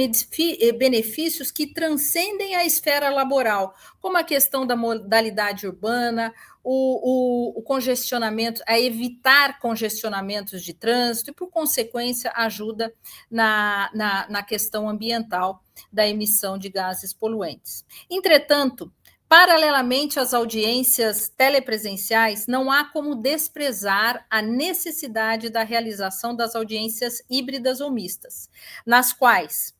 benefícios que transcendem a esfera laboral, como a questão da modalidade urbana, o congestionamento, a evitar congestionamentos de trânsito e, por consequência, ajuda na questão ambiental da emissão de gases poluentes. Entretanto, paralelamente às audiências telepresenciais, não há como desprezar a necessidade da realização das audiências híbridas ou mistas, nas quais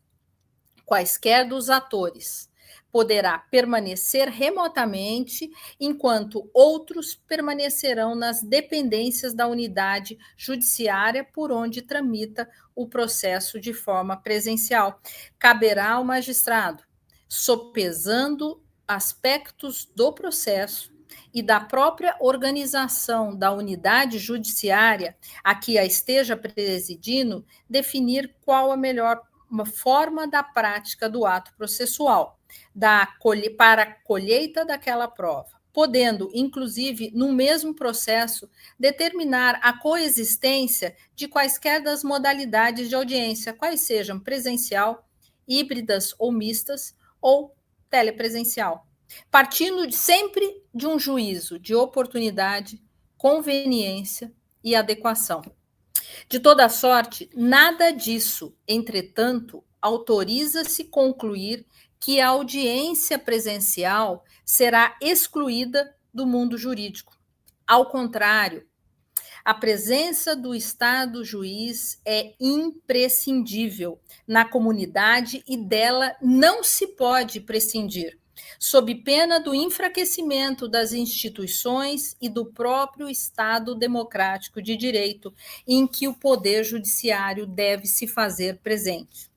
quaisquer dos atores poderá permanecer remotamente, enquanto outros permanecerão nas dependências da unidade judiciária por onde tramita o processo de forma presencial. Caberá ao magistrado, sopesando aspectos do processo e da própria organização da unidade judiciária a que a esteja presidindo, definir qual a melhor forma da prática do ato processual, para a colheita daquela prova, podendo, inclusive, no mesmo processo, determinar a coexistência de quaisquer das modalidades de audiência, quais sejam presencial, híbridas ou mistas, ou telepresencial, partindo sempre de um juízo de oportunidade, conveniência e adequação. De toda sorte, nada disso, entretanto, autoriza-se concluir que a audiência presencial será excluída do mundo jurídico. Ao contrário, a presença do Estado juiz é imprescindível na comunidade e dela não se pode prescindir, sob pena do enfraquecimento das instituições e do próprio Estado democrático de direito, em que o poder judiciário deve se fazer presente.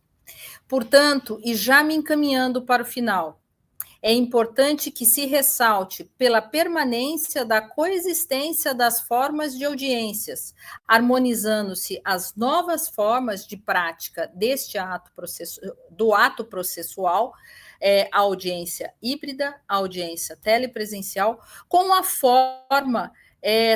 Portanto, e já me encaminhando para o final, é importante que se ressalte pela permanência da coexistência das formas de audiências, harmonizando-se as novas formas de prática deste do ato processual, a audiência híbrida, a audiência telepresencial, com a forma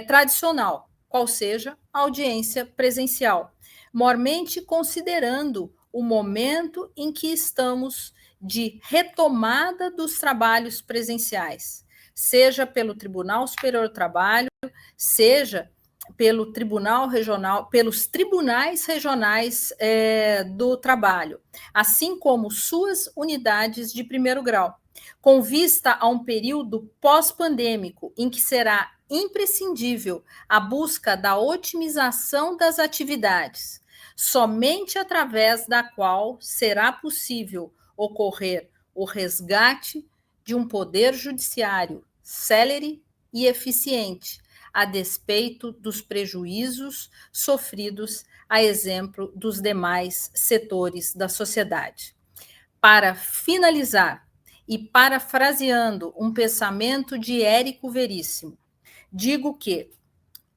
tradicional, qual seja a audiência presencial, mormente considerando o momento em que estamos de retomada dos trabalhos presenciais, seja pelo Tribunal Superior do Trabalho, seja pelo Tribunal Regional, pelos tribunais regionais do trabalho, assim como suas unidades de primeiro grau, com vista a um período pós-pandêmico em que será imprescindível a busca da otimização das atividades, somente através da qual será possível ocorrer o resgate de um poder judiciário célere e eficiente, a despeito dos prejuízos sofridos, a exemplo dos demais setores da sociedade. Para finalizar, e parafraseando um pensamento de Érico Veríssimo, digo que,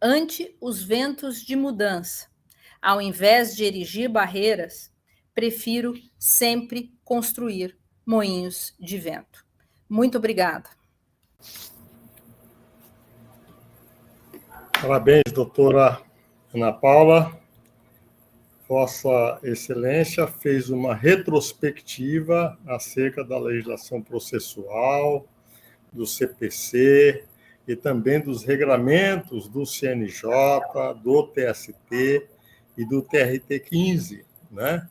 ante os ventos de mudança, ao invés de erigir barreiras, prefiro sempre construir moinhos de vento. Muito obrigada. Parabéns, doutora Ana Paula. Vossa Excelência fez uma retrospectiva acerca da legislação processual, do CPC e também dos regramentos do CNJ, do TST e do TRT-15, né?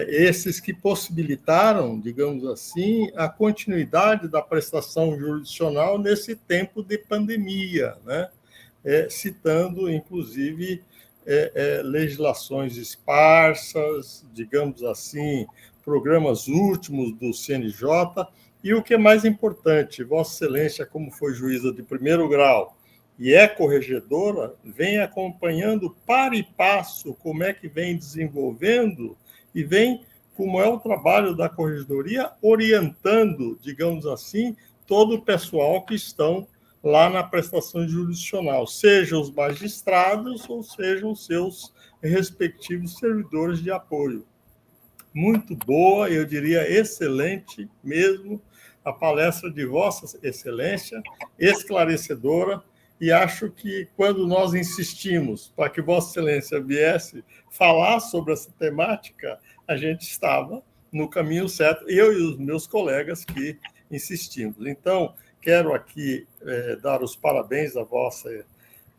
Esses que possibilitaram, digamos assim, a continuidade da prestação jurisdicional nesse tempo de pandemia, né? Citando, inclusive, legislações esparsas, digamos assim, programas últimos do CNJ, e o que é mais importante, Vossa Excelência, como foi juíza de primeiro grau e é corregedora, vem acompanhando para e passo como é que vem desenvolvendo e vem, como é o trabalho da corregedoria, orientando, digamos assim, todo o pessoal que estão lá na prestação jurisdicional, seja os magistrados ou sejam os seus respectivos servidores de apoio. Muito boa, eu diria excelente mesmo, a palestra de Vossa Excelência, esclarecedora, e acho que quando nós insistimos para que Vossa Excelência viesse falar sobre essa temática, a gente estava no caminho certo, eu e os meus colegas que insistimos. Então, quero aqui dar os parabéns à Vossa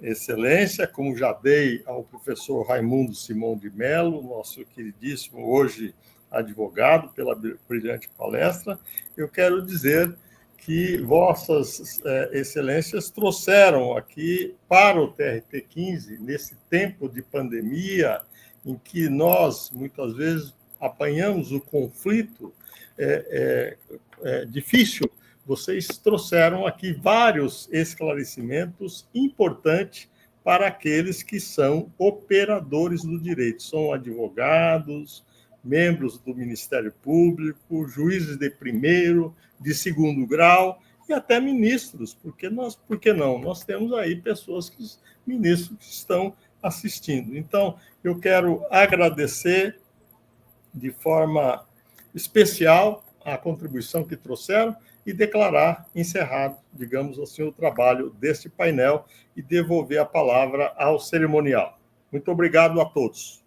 Excelência, como já dei ao professor Raimundo Simão de Mello, nosso queridíssimo hoje advogado, pela brilhante palestra. Eu quero dizer que Vossas Excelências trouxeram aqui para o TRT-15, nesse tempo de pandemia, em que nós, muitas vezes, apanhamos o conflito, difícil. Vocês trouxeram aqui vários esclarecimentos importantes para aqueles que são operadores do direito, são advogados, membros do Ministério Público, juízes de primeiro, de segundo grau e até ministros, por que não? Nós temos aí ministros que estão assistindo. Então, eu quero agradecer de forma especial a contribuição que trouxeram e declarar encerrado, digamos assim, o trabalho deste painel e devolver a palavra ao cerimonial. Muito obrigado a todos.